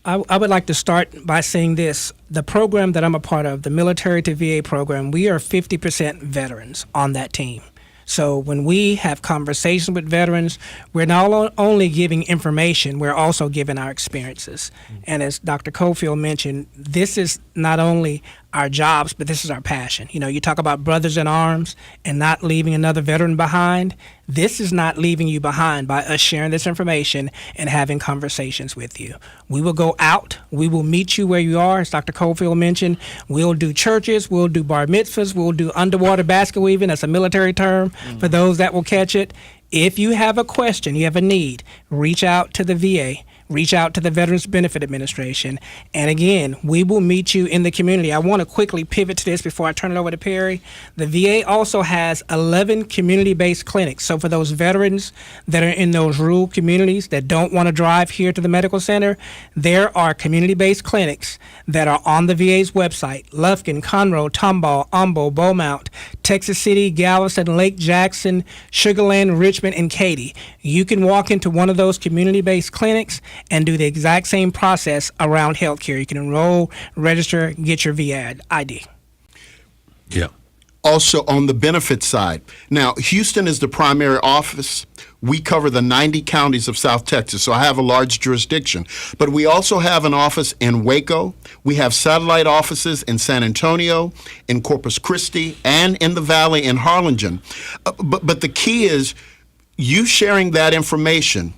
I would like to start by saying this. The program that I'm a part of, the Military to VA program, we are 50% veterans on that team. So when we have conversations with veterans, we're not only giving information, we're also giving our experiences. And as Dr. Cofield mentioned, this is not only our jobs, but this is our passion. You talk about brothers in arms and not leaving another veteran behind. This is not leaving you behind by us sharing this information and having conversations with you. We will go out. We will meet you where you are. As Dr. Cofield mentioned, we'll do churches. We'll do bar mitzvahs. We'll do underwater basket weaving. That's a military term for those that will catch it. If you have a question, you have a need, reach out to the VA. Reach out to the Veterans Benefit Administration. And again, we will meet you in the community. I want to quickly pivot to this before I turn it over to Perry. The VA also has 11 community-based clinics. So for those veterans that are in those rural communities that don't want to drive here to the medical center, there are community-based clinics that are on the VA's website: Lufkin, Conroe, Tomball, Humboldt, Beaumont, Texas City, Galveston, Lake Jackson, Sugar Land, Richmond, and Katy. You can walk into one of those community-based clinics and do the exact same process around healthcare. You can enroll, register, get your VA ID. Yeah. Also on the benefit side. Now, Houston is the primary office. We cover the 90 counties of South Texas, so I have a large jurisdiction. But we also have an office in Waco. We have satellite offices in San Antonio, in Corpus Christi, and in the Valley in Harlingen. But the key is you sharing that information,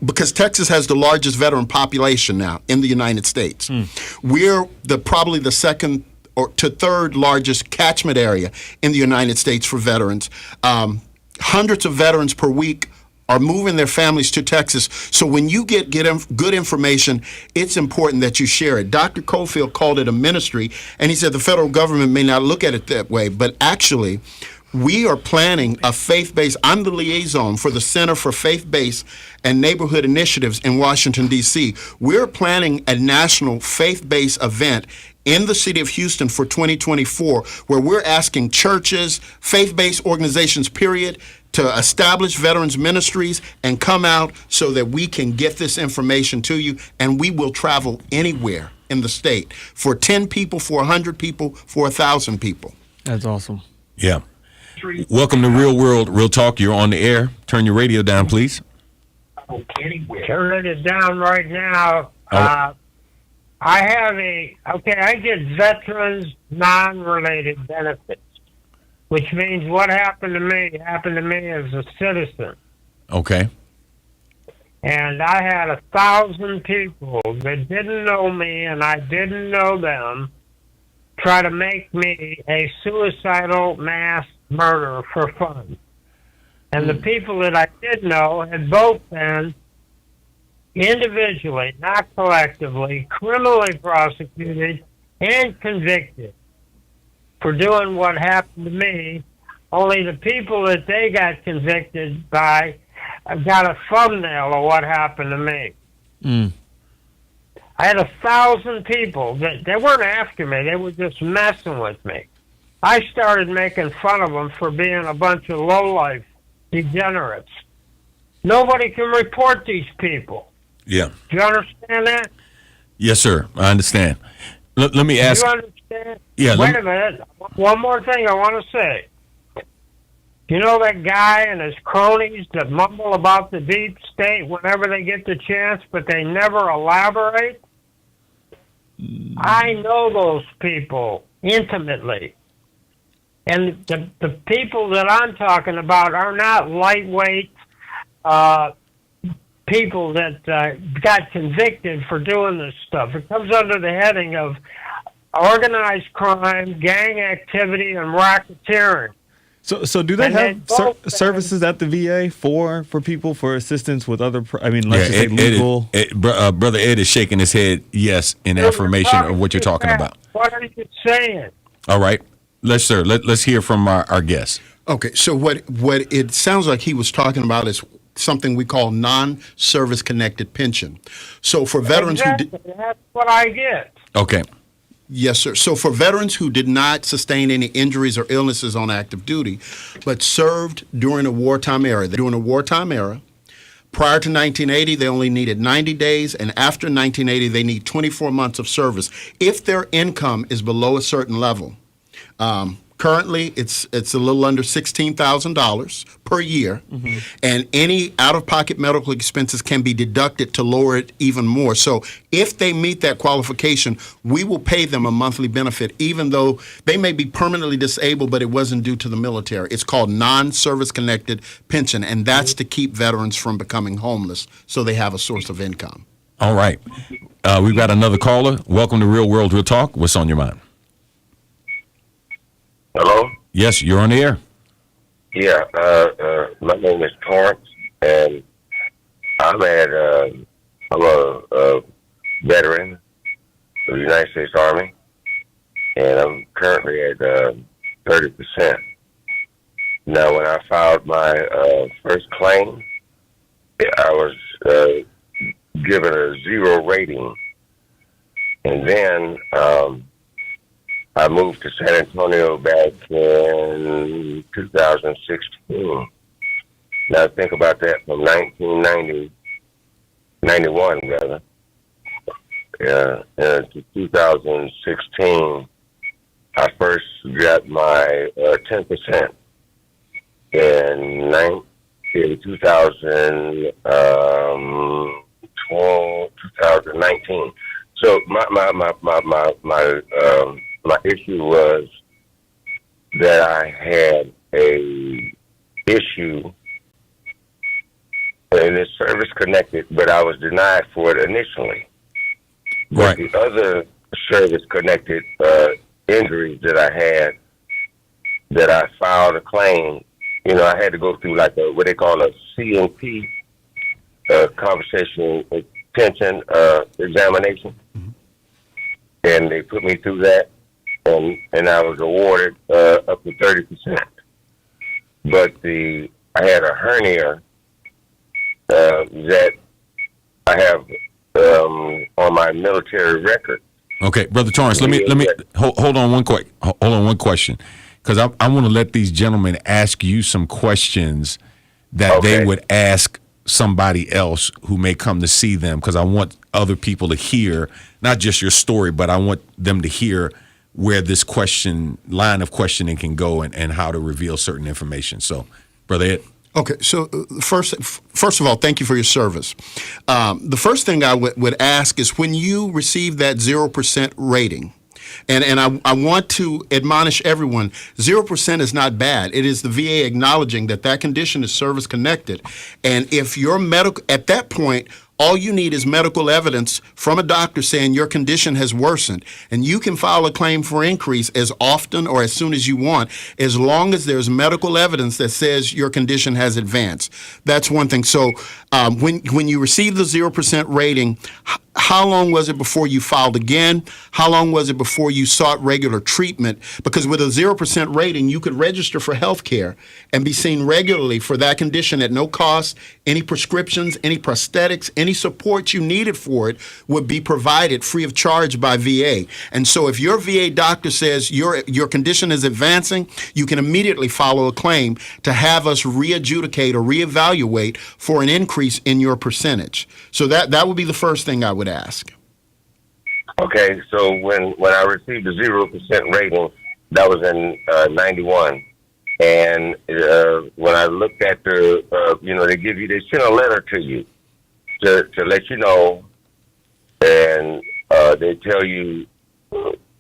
because Texas has the largest veteran population now in the United States. We're probably the second or to third largest catchment area in the United States for veterans. Hundreds of veterans per week are moving their families to Texas. So when you get good information, it's important that you share it. Dr. Cofield called it a ministry, and he said the federal government may not look at it that way, but actually, we are planning a faith-based, I'm the liaison for the Center for Faith-Based and Neighborhood Initiatives in Washington, D.C. We're planning a national faith-based event in the city of Houston for 2024, where we're asking churches, faith-based organizations, period, to establish veterans ministries and come out so that we can get this information to you, and we will travel anywhere in the state for 10 people, for 100 people, for 1,000 people. That's awesome. Yeah. Welcome to Real World, Real Talk. You're on the air. Turn your radio down, please. Turn it down right now. I get veterans non-related benefits, which means what happened to me as a citizen. Okay. And I had 1,000 people that didn't know me and I didn't know them try to make me a suicidal mass murderer for fun. And the people that I did know had both been individually, not collectively, criminally prosecuted and convicted for doing what happened to me. Only the people that they got convicted by got a thumbnail of what happened to me. I had 1,000 people that they weren't after me. They were just messing with me. I started making fun of them for being a bunch of lowlife degenerates. Nobody can report these people. Yeah. Do you understand that? Yes, sir. I understand. Let me ask. Do you understand understand? Yeah, Wait a minute. One more thing I want to say. You know that guy and his cronies that mumble about the deep state whenever they get the chance, but they never elaborate? I know those people intimately. And the people that I'm talking about are not lightweight people that got convicted for doing this stuff. It comes under the heading of organized crime, gang activity, and racketeering. So do they And have then both services at the VA for people for assistance with other? Let's just say Ed, legal. Brother Ed is shaking his head yes in affirmation of what you're talking about. What are you saying? All right, let's hear from our guest. Okay, so what it sounds like he was talking about is something we call non-service connected pension. So for veterans Exactly. That's what I get. Okay. Yes, sir. So for veterans who did not sustain any injuries or illnesses on active duty, but served during a wartime era, prior to 1980, they only needed 90 days, and after 1980, they need 24 months of service if their income is below a certain level. Currently, it's a little under $16,000 per year, and any out-of-pocket medical expenses can be deducted to lower it even more. So if they meet that qualification, we will pay them a monthly benefit, even though they may be permanently disabled, but it wasn't due to the military. It's called non-service connected pension, and that's to keep veterans from becoming homeless so they have a source of income. All right. We've got another caller. Welcome to Real World Real Talk. What's on your mind? Hello? Yes, you're on the air. Yeah, my name is Torrance, and I'm a veteran of the United States Army, and I'm currently at 30%. Now, when I filed my first claim, I was given a 0 rating, and then I moved to San Antonio back in 2016. Now think about that, from 1991 rather, to 2016, I first got my 10% in 2019. So my issue was that I had a issue, and it's service connected, but I was denied for it initially. Right. But the other service connected injuries that I had, that I filed a claim, I had to go through like what they call a CNP, conversation tension examination, and they put me through that. And I was awarded up to 30%. But I had a hernia that I have on my military record. Okay, Brother Torrance, let me hold on one question, because I want to let these gentlemen ask you some questions that they would ask somebody else who may come to see them, because I want other people to hear not just your story, but I want them to hear where this line of questioning can go and how to reveal certain information. So, Brother Ed. Okay, so first of all, thank you for your service. The first thing I would ask is, when you receive that 0% rating, and I want to admonish everyone, 0% is not bad. It is the VA acknowledging that condition is service connected. And if your at that point, all you need is medical evidence from a doctor saying your condition has worsened, and you can file a claim for increase as often or as soon as you want, as long as there's medical evidence that says your condition has advanced. That's one thing. So when you receive the 0% rating, how long was it before you filed again? How long was it before you sought regular treatment? Because with a 0% rating, you could register for health care and be seen regularly for that condition at no cost. Any prescriptions, any prosthetics, any support you needed for it would be provided free of charge by VA. And so if your VA doctor says your condition is advancing, you can immediately follow a claim to have us re-adjudicate or reevaluate for an increase in your percentage. So that would be the first thing I would ask. Okay, so when I received the 0% rating, that was in 91. And when I looked at the, they send a letter to you to let you know, and they tell you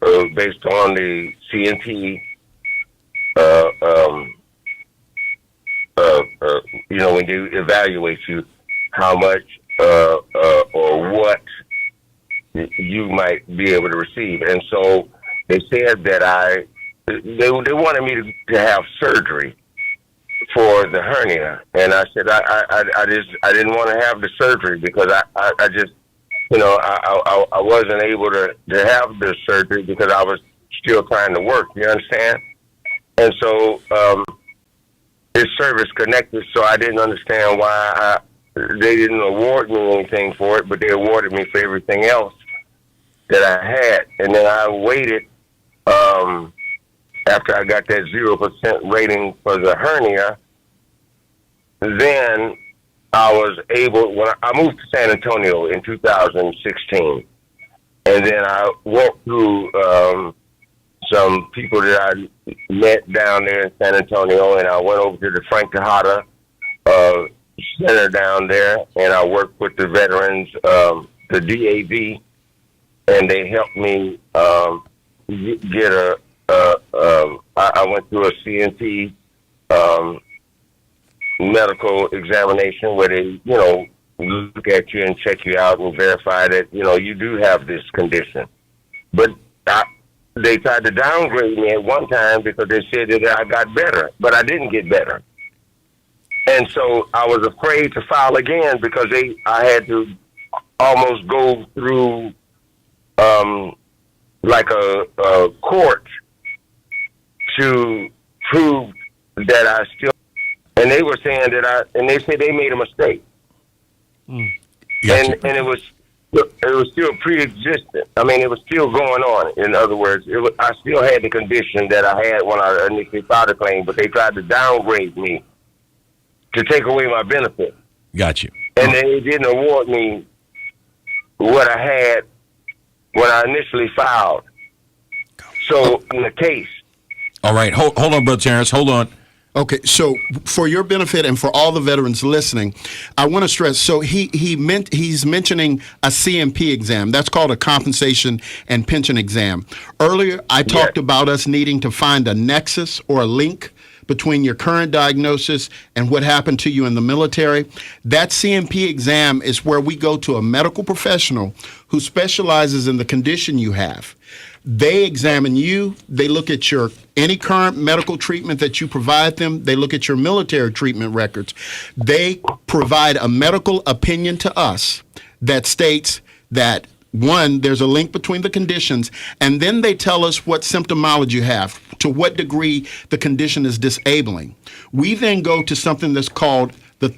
based on the CNP, when they evaluate you, how much or what you might be able to receive. And so they said that they wanted me to have surgery for the hernia, and I said I didn't want to have the surgery because I just I wasn't able to have the surgery because I was still trying to work. You understand? And so it's service connected, so I didn't understand why they didn't award me anything for it, but they awarded me for everything else that I had. And then I waited after I got that 0% rating for the hernia. Then I was able, when I moved to San Antonio in 2016, and then I went through some people that I met down there in San Antonio, and I went over to the Frank Tejada Center down there, and I worked with the veterans, the DAV, and they helped me get I went through a CNP medical examination where they, look at you and check you out and verify that, you do have this condition. But they tried to downgrade me at one time because they said that I got better, but I didn't get better. And so I was afraid to file again because I had to almost go through like a court to prove that I still, and they were saying that and they said they made a mistake. Gotcha. And it was still pre-existent. I mean, it was still going on. In other words, I still had the condition that I had when I initially filed a claim, but they tried to downgrade me to take away my benefit. Gotcha. And they didn't award me what I had when I initially filed. So in the case. All right. Hold on, Brother Terrence. Hold on. Okay, so for your benefit and for all the veterans listening, I want to stress. So he's mentioning a CMP exam. That's called a compensation and pension exam. Earlier, I talked about us needing to find a nexus or a link between your current diagnosis and what happened to you in the military. That CMP exam is where we go to a medical professional who specializes in the condition you have. They examine you. They look at any current medical treatment that you provide them. They look at your military treatment records. They provide a medical opinion to us that states that, one, there's a link between the conditions, and then they tell us what symptomology you have, to what degree the condition is disabling. We then go to something that's called the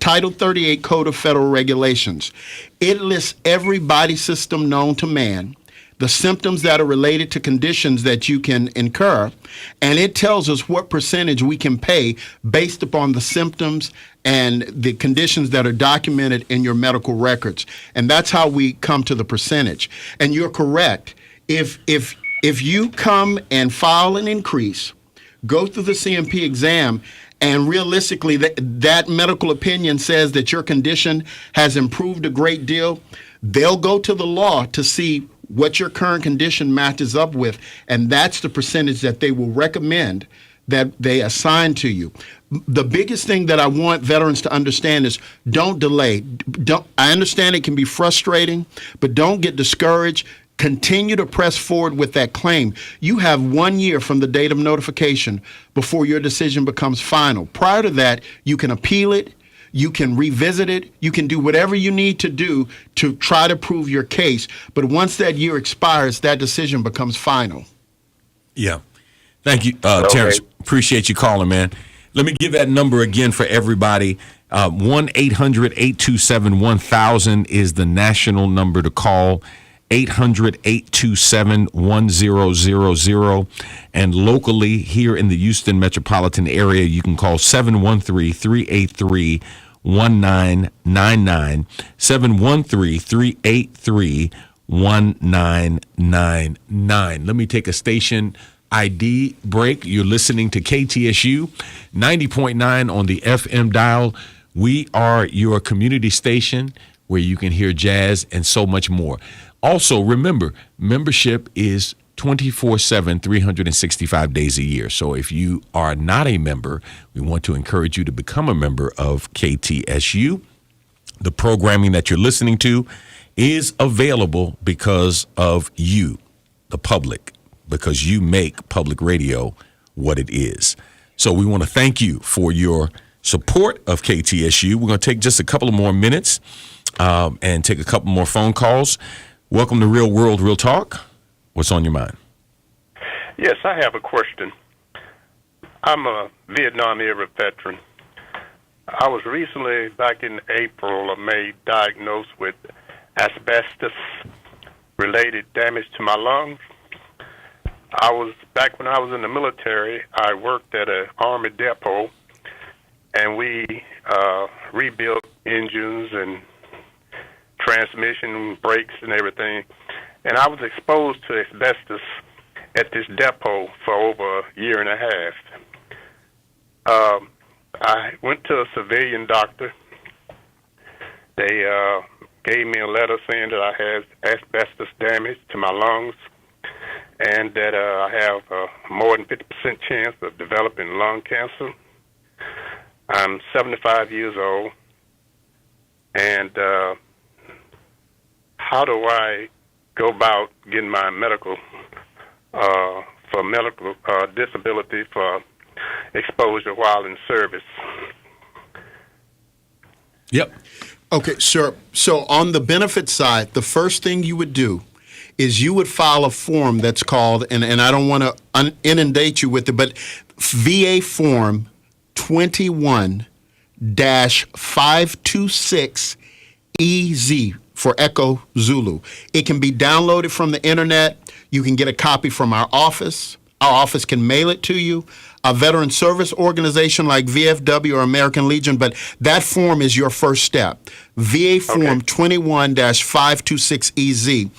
Title 38 Code of Federal Regulations. It lists every body system known to man, the symptoms that are related to conditions that you can incur, and it tells us what percentage we can pay based upon the symptoms and the conditions that are documented in your medical records. And that's how we come to the percentage. And you're correct. If you come and file an increase, go through the CMP exam, and realistically that medical opinion says that your condition has improved a great deal, they'll go to the law to see what your current condition matches up with, and that's the percentage that they will recommend that they assign to you. The biggest thing that I want veterans to understand is don't delay. I understand it can be frustrating, but don't get discouraged. Continue to press forward with that claim. You have 1 year from the date of notification before your decision becomes final. Prior to that, you can appeal it. You can revisit it. You can do whatever you need to do to try to prove your case. But once that year expires, that decision becomes final. Yeah. Thank you, Terrence. Appreciate you calling, man. Let me give that number again for everybody. 1-800-827-1000 is the national number to call. 800-827-1000. And locally here in the Houston metropolitan area, you can call 713-383-1999, 713-383-1999. 1999. Let me take a station ID break. You're listening to KTSU 90.9 on the FM dial. We are your community station where you can hear jazz and so much more. Also, remember, membership is 24/7, 365 days a year. So if you are not a member, we want to encourage you to become a member of KTSU. The programming that you're listening to is available because of you, the public, because you make public radio what it is. So we want to thank you for your support of KTSU. We're going to take just a couple of more minutes and take a couple more phone calls. Welcome to Real World, Real Talk. What's on your mind? Yes, I have a question. I'm a Vietnam era veteran. I was recently, back in April or May, diagnosed with asbestos-related damage to my lungs. Back when I was in the military, I worked at an Army depot, and we rebuilt engines and transmission brakes and everything. And I was exposed to asbestos at this depot for over a year and a half. I went to a civilian doctor. They gave me a letter saying that I had asbestos damage to my lungs and that I have a more than 50% chance of developing lung cancer. I'm 75 years old. And how do I go about getting my medical disability for exposure while in service? Yep. Okay, sir. So on the benefit side, the first thing you would do is you would file a form that's called, and I don't want to inundate you with it, but VA Form 21-526EZ for Echo Zulu. It can be downloaded from the internet. You can get a copy from our office. Our office can mail it to you. A veteran service organization like VFW or American Legion, but that form is your first step. VA Form 21-526EZ.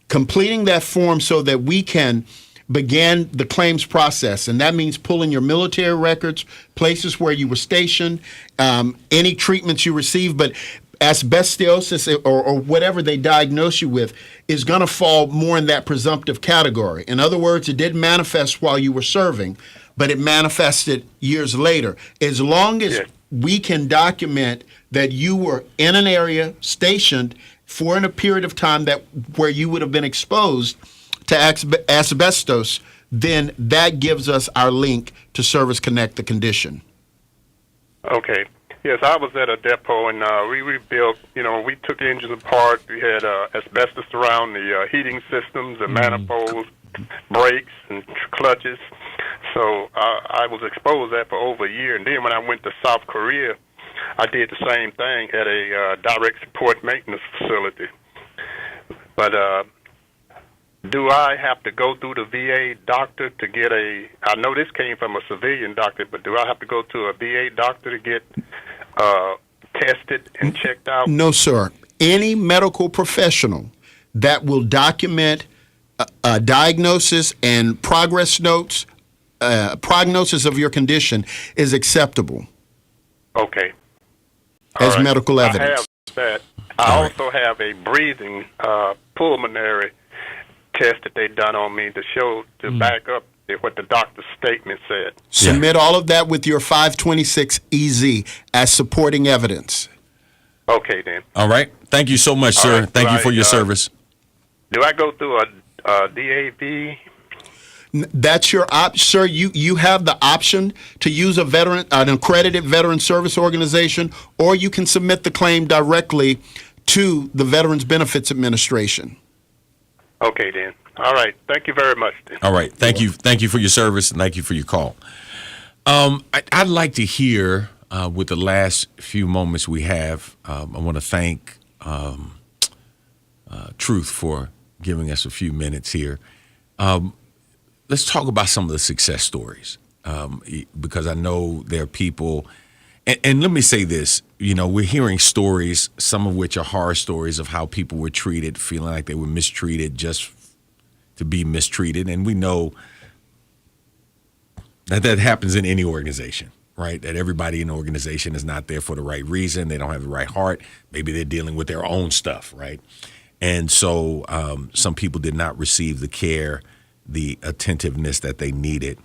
Completing that form so that we can begin the claims process, and that means pulling your military records, places where you were stationed, any treatments you received, but asbestosis or whatever they diagnose you with is going to fall more in that presumptive category. In other words, it didn't manifest while you were serving, but it manifested years later. As long as we can document that you were in an area stationed for a period of time where you would have been exposed to asbestos, then that gives us our link to Service Connect the condition. Okay. Yes, I was at a depot, and we rebuilt, we took engines apart. We had asbestos around the heating systems, the manifolds, brakes, and clutches. So I was exposed to that for over a year. And then when I went to South Korea, I did the same thing at a direct support maintenance facility. But do I have to go through the VA doctor to get I know this came from a civilian doctor, but do I have to go to a VA doctor to get tested and checked out? No, sir. Any medical professional that will document a diagnosis and progress notes, prognosis of your condition is acceptable. Okay. As medical evidence. I have that. I also have a breathing pulmonary test that they done on me to back up what the doctor's statement said. Submit all of that with your 526EZ as supporting evidence. Okay, then. All right. Thank you so much, sir. Right. Thank you for your service. Do I go through a DAV? That's your option, sir. You have the option to use an accredited veteran service organization, or you can submit the claim directly to the Veterans Benefits Administration. Okay, then. All right. Thank you very much, then. All right. Thank you. Thank you for your service, and thank you for your call. I'd like to hear, with the last few moments we have, I want to thank Truth for giving us a few minutes here. Let's talk about some of the success stories, because I know there are people, And let me say this, we're hearing stories, some of which are horror stories of how people were treated, feeling like they were mistreated just to be mistreated. And we know that happens in any organization, right? That everybody in the organization is not there for the right reason. They don't have the right heart. Maybe they're dealing with their own stuff, right? And so some people did not receive the care, the attentiveness that they needed.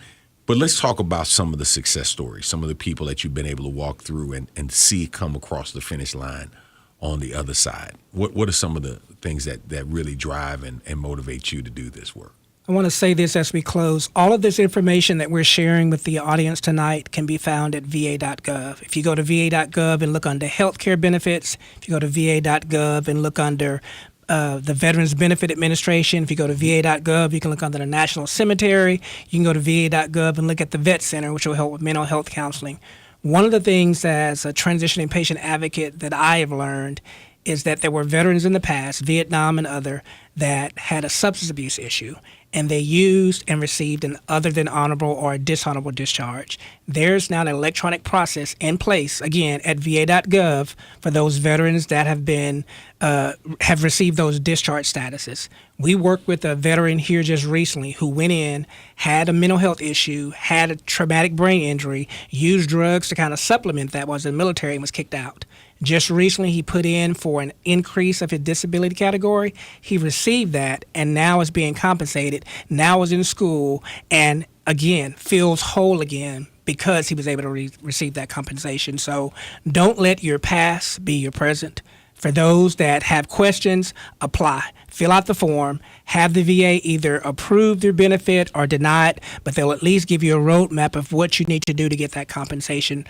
But let's talk about some of the success stories, some of the people that you've been able to walk through and see come across the finish line on the other side. What are some of the things that really drive and motivate you to do this work? I want to say this as we close. All of this information that we're sharing with the audience tonight can be found at va.gov. If you go to va.gov and look under healthcare benefits, if you go to va.gov and look under the Veterans Benefit Administration, if you go to va.gov, you can look under the National Cemetery. You can go to va.gov and look at the Vet Center, which will help with mental health counseling. One of the things as a transitioning patient advocate that I have learned is that there were veterans in the past, Vietnam and other, that had a substance abuse issue, and they used and received an other than honorable or dishonorable discharge. There's now an electronic process in place, again, at va.gov for those veterans that have received those discharge statuses. We worked with a veteran here just recently who went in, had a mental health issue, had a traumatic brain injury, used drugs to kind of supplement that, was in the military and was kicked out. Just recently, he put in for an increase of his disability category. He received that and now is being compensated, now is in school, and again, feels whole again because he was able to receive that compensation. So don't let your past be your present. For those that have questions, apply. Fill out the form. Have the VA either approve their benefit or deny it, but they'll at least give you a roadmap of what you need to do to get that compensation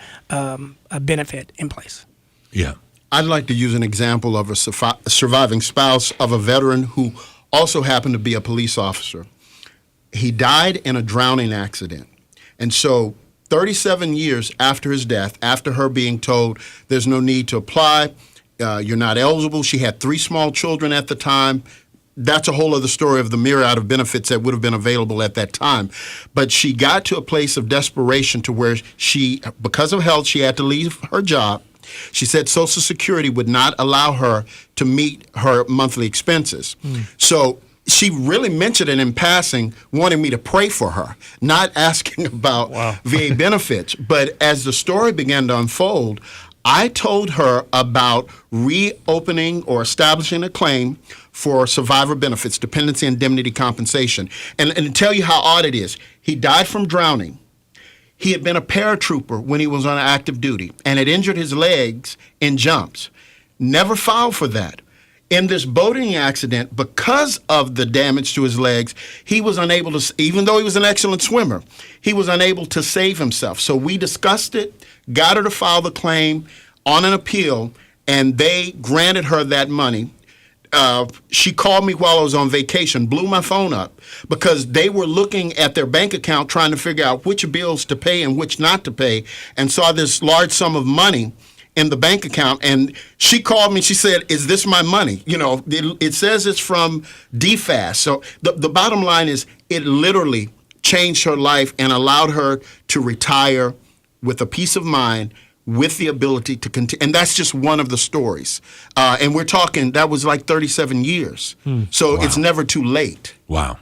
benefit in place. Yeah. I'd like to use an example of a surviving spouse of a veteran who also happened to be a police officer. He died in a drowning accident. And so 37 years after his death, after her being told there's no need to apply, you're not eligible. She had 3 small children at the time. That's a whole other story of the myriad of benefits that would have been available at that time. But she got to a place of desperation to where she, because of health, she had to leave her job. She said Social Security would not allow her to meet her monthly expenses. So she really mentioned it in passing, wanting me to pray for her, not asking about VA benefits. But as the story began to unfold, I told her about reopening or establishing a claim for survivor benefits, dependency indemnity compensation. And to tell you how odd it is, he died from drowning. He had been a paratrooper when he was on active duty and had injured his legs in jumps. Never filed for that. In this boating accident, because of the damage to his legs, he was unable to, even though he was an excellent swimmer, he was unable to save himself. So we discussed it, got her to file the claim on an appeal, and they granted her that money. She called me while I was on vacation, blew my phone up, because they were looking at their bank account trying to figure out which bills to pay and which not to pay, and saw this large sum of money in the bank account. And she called me, she said, "Is this my money?" It says it's from DFAS. So the bottom line is it literally changed her life and allowed her to retire with a peace of mind, with the ability to continue. And that's just one of the stories. And we're talking, that was like 37 years. So It's never too late. Wow.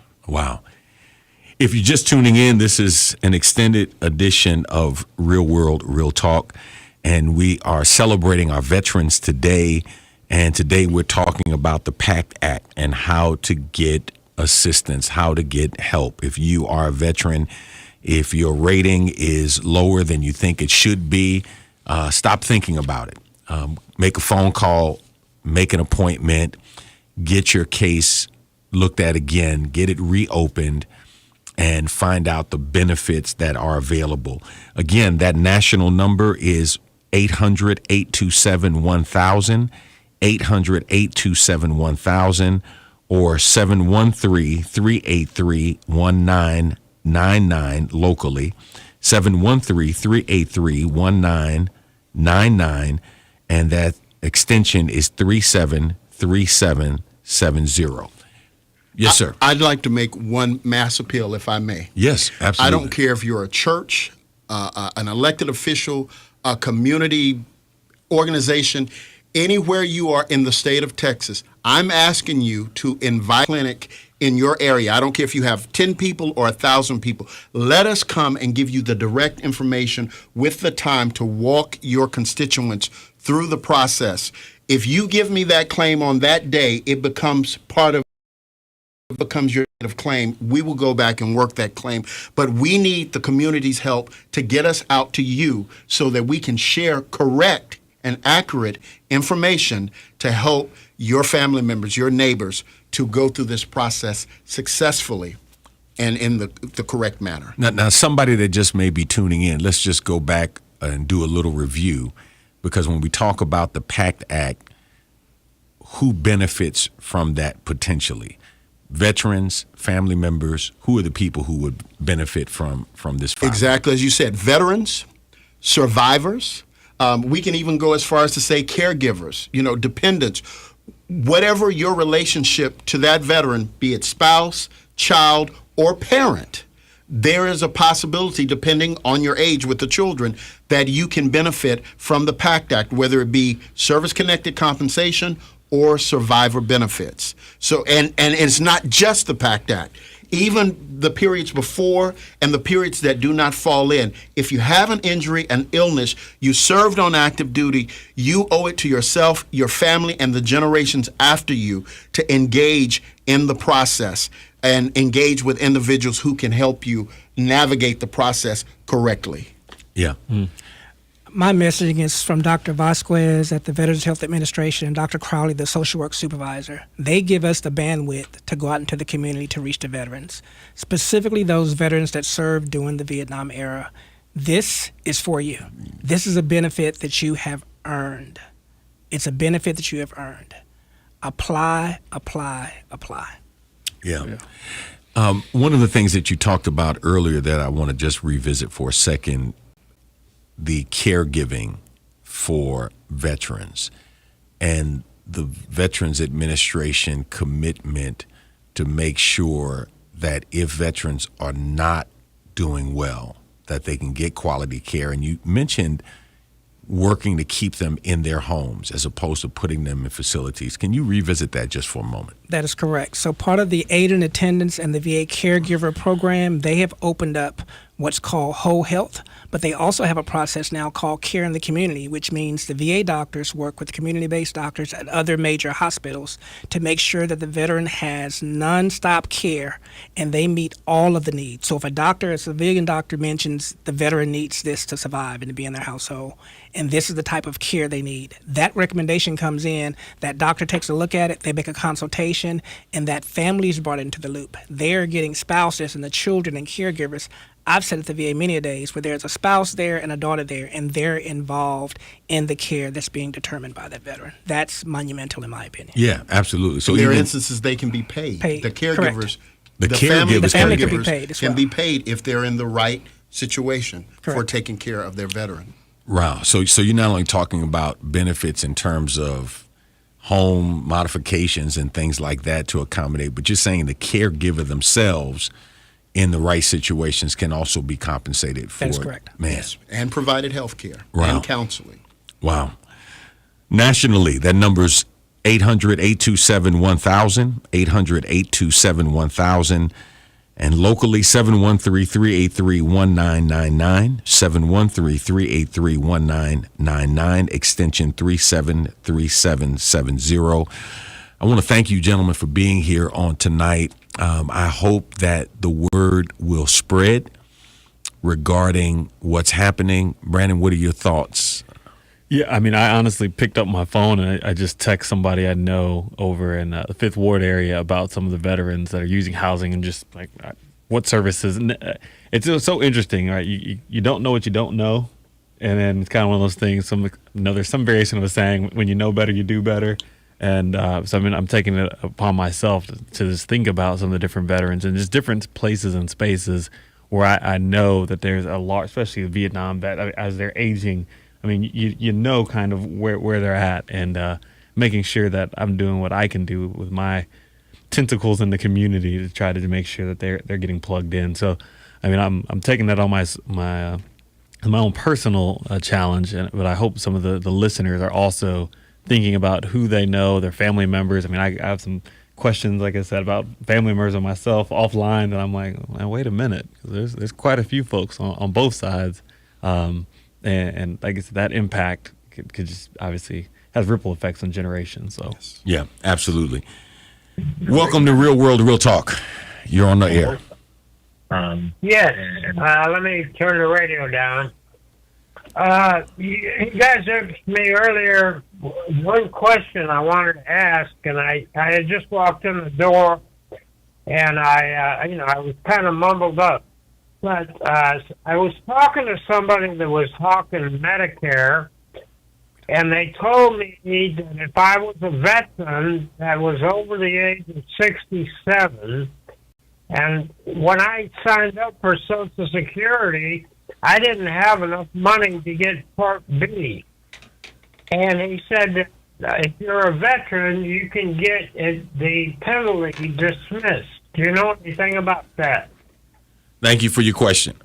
If you're just tuning in, this is an extended edition of Real World, Real Talk. And we are celebrating our veterans today. And today we're talking about the PACT Act and how to get assistance, how to get help. If you are a veteran, if your rating is lower than you think it should be, stop thinking about it. Make a phone call, make an appointment, get your case looked at again, get it reopened, and find out the benefits that are available. Again, that national number is 800-827-1000, 800-827-1000, or 713-383-1999 locally, 713-383-1999, and that extension is 373770. Yes, sir. I'd like to make one mass appeal, if I may. Yes, absolutely. I don't care if you're a church, an elected official, a community organization, anywhere you are in the state of Texas, I'm asking you to invite a clinic in your area. I don't care if you have 10 people or 1,000 people. Let us come and give you the direct information with the time to walk your constituents through the process. If you give me that claim on that day, it becomes your of claim. We will go back and work that claim. But we need the community's help to get us out to you so that we can share correct and accurate information to help your family members, your neighbors, to go through this process successfully and in the correct manner. Now, somebody that just may be tuning in, let's just go back and do a little review, because when we talk about the PACT Act, who benefits from that potentially? Veterans, family members, who are the people who would benefit from this filing? Exactly as you said, veterans, survivors. We can even go as far as to say caregivers, dependents. Whatever your relationship to that veteran, be it spouse, child, or parent, there is a possibility, depending on your age with the children, that you can benefit from the PACT Act, whether it be service-connected compensation or survivor benefits. So, and it's not just the PACT Act. Even the periods before and the periods that do not fall in. If you have an injury, an illness, you served on active duty, you owe it to yourself, your family, and the generations after you to engage in the process and engage with individuals who can help you navigate the process correctly. Yeah. My messaging is from Dr. Vasquez at the Veterans Health Administration and Dr. Crowley, the social work supervisor. They give us the bandwidth to go out into the community to reach the veterans, specifically those veterans that served during the Vietnam era. This is for you. This is a benefit that you have earned. It's a benefit that you have earned. Apply, apply, apply. Yeah. One of the things that you talked about earlier that I want to just revisit for a second, the caregiving for veterans and the Veterans Administration commitment to make sure that if veterans are not doing well, that they can get quality care. And you mentioned working to keep them in their homes as opposed to putting them in facilities. Can you revisit that just for a moment? That is correct. So part of the aid and attendance and the VA caregiver program, they have opened up what's called whole health, but they also have a process now called care in the community, which means the VA doctors work with community-based doctors at other major hospitals to make sure that the veteran has nonstop care and they meet all of the needs. So if a civilian doctor mentions the veteran needs this to survive and to be in their household, and this is the type of care they need, that recommendation comes in, that doctor takes a look at it, they make a consultation, and that family is brought into the loop. They're getting spouses and the children and caregivers. I've said at the VA many a days where there's a spouse there and a daughter there, and they're involved in the care that's being determined by that veteran. That's monumental in my opinion. Yeah, absolutely. So there are instances they can be paid. The caregivers, correct. The family caregivers can be paid as well. can be paid if they're in the right situation for Correct. taking care of their veteran. Wow. So you're not only talking about benefits in terms of home modifications and things like that to accommodate, but you're saying the caregiver themselves in the right situations can also be compensated for. That is correct. Man. Yes, and provided health care Wow. and counseling. Wow. Nationally, that number's 800-827-1000, 800-827-1000, and locally 713-383-1999, 713-383-1999, extension 373770. I want to thank you, gentlemen, for being here on tonight. I hope that the word will spread regarding what's happening. Brandon, what are your thoughts? Yeah, I mean, I honestly picked up my phone and I just text somebody I know over in the Fifth Ward area about some of the veterans that are using housing and just like what services. And it's so interesting, right? You don't know what you don't know, and then it's kind of one of those things. There's some variation of a saying: when you know better, you do better. And so I mean, I'm taking it upon myself to just think about some of the different veterans and just different places and spaces where I know that there's a large, especially the Vietnam vet, as they're aging. I mean, you know kind of where they're at, and making sure that I'm doing what I can do with my tentacles in the community to try to make sure that they're getting plugged in. So, I mean, I'm taking that on my my own personal challenge, but I hope some of the listeners are also thinking about who they know, their family members. I mean, I have some questions, like I said, about family members of myself offline, and I'm like, man, wait a minute, 'cause there's quite a few folks on both sides, and I guess that impact could just obviously has ripple effects on generations. So Yeah, absolutely. Welcome to Real World Real Talk. You're on the air. Yes. Let me turn the radio down. You guys asked me earlier one question I wanted to ask, and I had just walked in the door, and I was kind of mumbled up. But I was talking to somebody that was talking Medicare, and they told me that if I was a veteran that was over the age of 67, and when I signed up for Social Security, I didn't have enough money to get Part B. And he said that if you're a veteran, you can get the penalty dismissed. Do you know anything about that? Thank you for your question.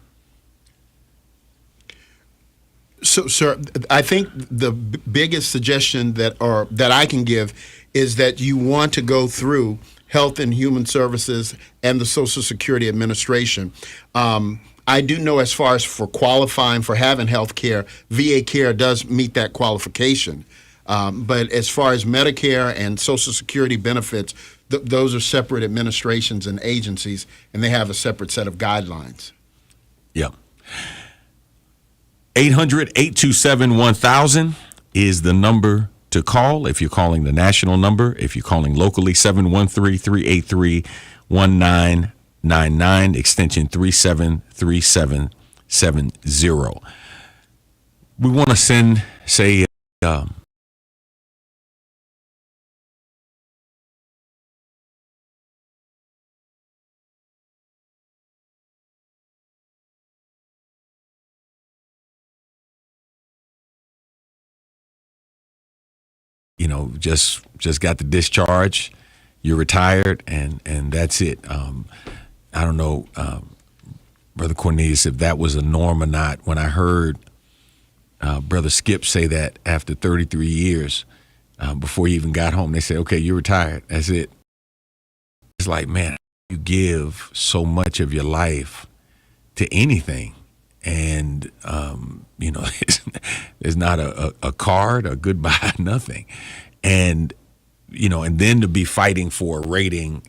So, sir, I think the biggest suggestion that I can give is that you want to go through Health and Human Services and the Social Security Administration. I do know as far as for qualifying for having health care, VA care does meet that qualification. But as far as Medicare and Social Security benefits, those are separate administrations and agencies, and they have a separate set of guidelines. Yeah. 800-827-1000 is the number to call if you're calling the national number. If you're calling locally, 713-383-1999, extension 373770. We want to say just got the discharge, you're retired, and that's it. I don't know, Brother Cornelius, if that was a norm or not. When I heard Brother Skip say that after 33 years, before he even got home, they said, okay, you're retired, that's it. It's like, man, you give so much of your life to anything. And, there's not a card, a goodbye, nothing. And, and then to be fighting for a rating,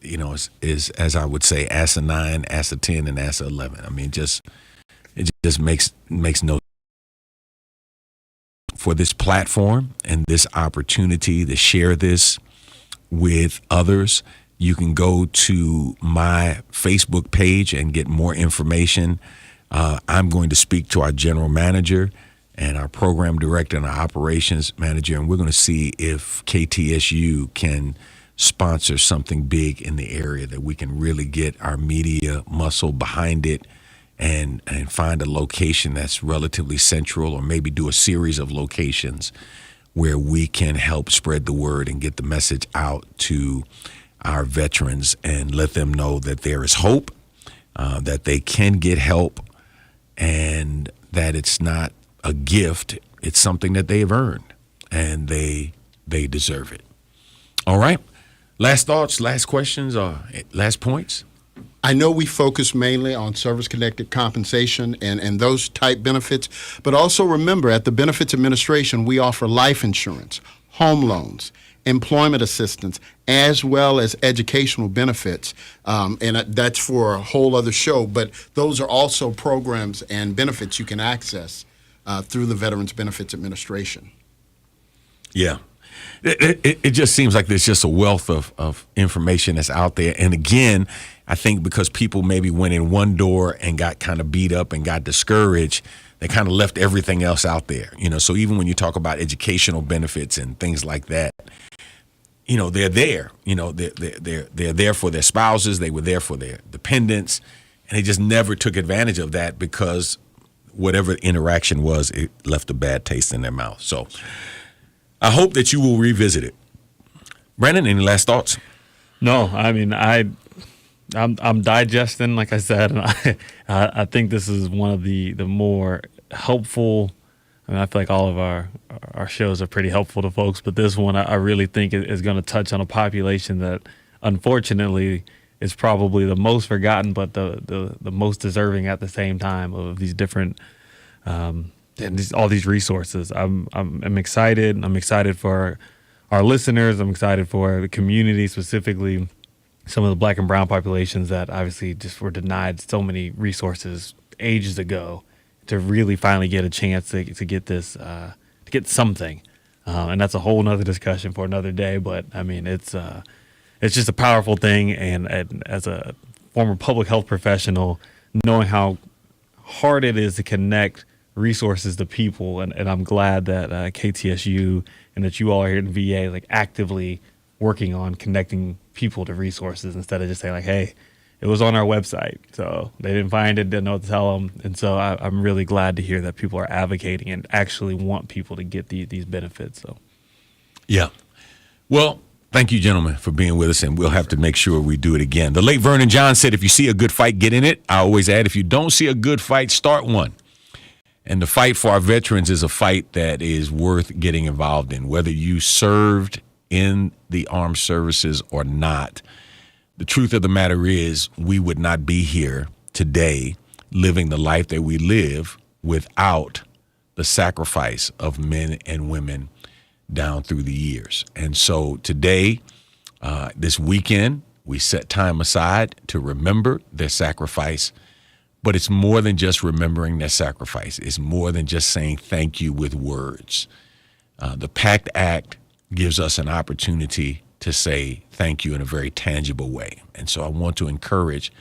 is, as I would say, ASA 9, ASA 10, and ASA 11. I mean, it just makes no for this platform and this opportunity to share this with others. You can go to my Facebook page and get more information. I'm going to speak to our general manager and our program director and our operations manager, and we're going to see if KTSU can sponsor something big in the area that we can really get our media muscle behind it and find a location that's relatively central, or maybe do a series of locations where we can help spread the word and get the message out to our veterans and let them know that there is hope, that they can get help, and that it's not a gift, it's something that they have earned, and they deserve it. All right. Last thoughts, last questions, or last points? I know we focus mainly on service-connected compensation and those type benefits, but also remember, at the Benefits Administration, we offer life insurance, home loans, employment assistance, as well as educational benefits. And that's for a whole other show, but those are also programs and benefits you can access through the Veterans Benefits Administration. Yeah. It just seems like there's just a wealth of information that's out there. And again, I think because people maybe went in one door and got kind of beat up and got discouraged, they kind of left everything else out there. So even when you talk about educational benefits and things like that, they're there. They're there for their spouses. They were there for their dependents, and they just never took advantage of that because whatever interaction was, it left a bad taste in their mouth. So I hope that you will revisit it. Brandon, any last thoughts? No, I mean, I'm digesting, like I said, and I think this is one of the more helpful. I mean, I feel like all of our shows are pretty helpful to folks, but this one I really think is going to touch on a population that, unfortunately, is probably the most forgotten, but the most deserving at the same time of these different and all these resources. I'm excited. I'm excited for our listeners. I'm excited for the community, specifically some of the Black and brown populations that obviously just were denied so many resources ages ago, to really finally get a chance to get this, to get something. And that's a whole nother discussion for another day. But I mean, it's just a powerful thing. And as a former public health professional, knowing how hard it is to connect resources to people. And I'm glad that KTSU and that you all are here in VA, like actively working on connecting people to resources instead of just saying like, hey, it was on our website, so they didn't find it, didn't know what to tell them. And so I'm really glad to hear that people are advocating and actually want people to get these benefits. So, yeah. Well, thank you, gentlemen, for being with us, and we'll have to make sure we do it again. The late Vernon John said, if you see a good fight, get in it. I always add, if you don't see a good fight, start one. And the fight for our veterans is a fight that is worth getting involved in, whether you served in the armed services or not. The truth of the matter is, we would not be here today living the life that we live without the sacrifice of men and women down through the years. And so today, this weekend, we set time aside to remember their sacrifice. But it's more than just remembering their sacrifice. It's more than just saying thank you with words. The PACT Act gives us an opportunity to say thank you in a very tangible way. And so I want to encourage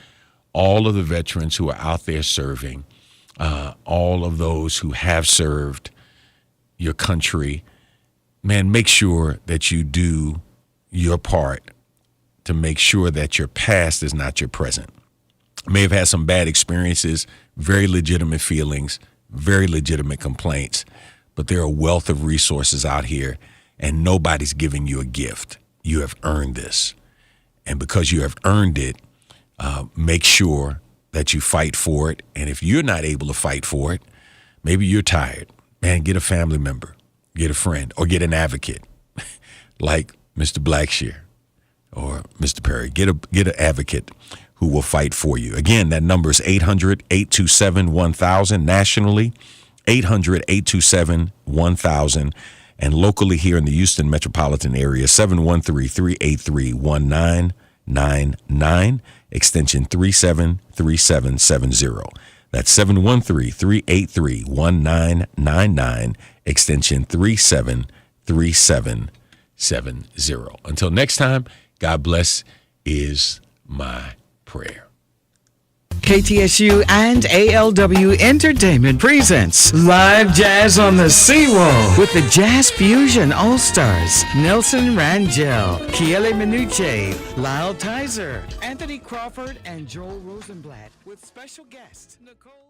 all of the veterans who are out there serving, all of those who have served your country, man, make sure that you do your part to make sure that your past is not your present. May have had some bad experiences, very legitimate feelings, very legitimate complaints, but there are a wealth of resources out here, and nobody's giving you a gift. You have earned this. And because you have earned it, make sure that you fight for it. And if you're not able to fight for it, maybe you're tired. Man, get a family member, get a friend, or get an advocate like Mr. Blackshear or Mr. Perry. Get an advocate who will fight for you. Again, that number is 800-827-1000 nationally, 800-827-1000. And locally here in the Houston metropolitan area, 713-383-1999, extension 373770. That's 713-383-1999, extension 373770. Until next time, God bless is my prayer. KTSU and ALW Entertainment presents Live Jazz on the Seawall with the Jazz Fusion All-Stars, Nelson Rangel, Kiele Minuche, Lyle Tizer, Anthony Crawford, and Joel Rosenblatt with special guest Nicole.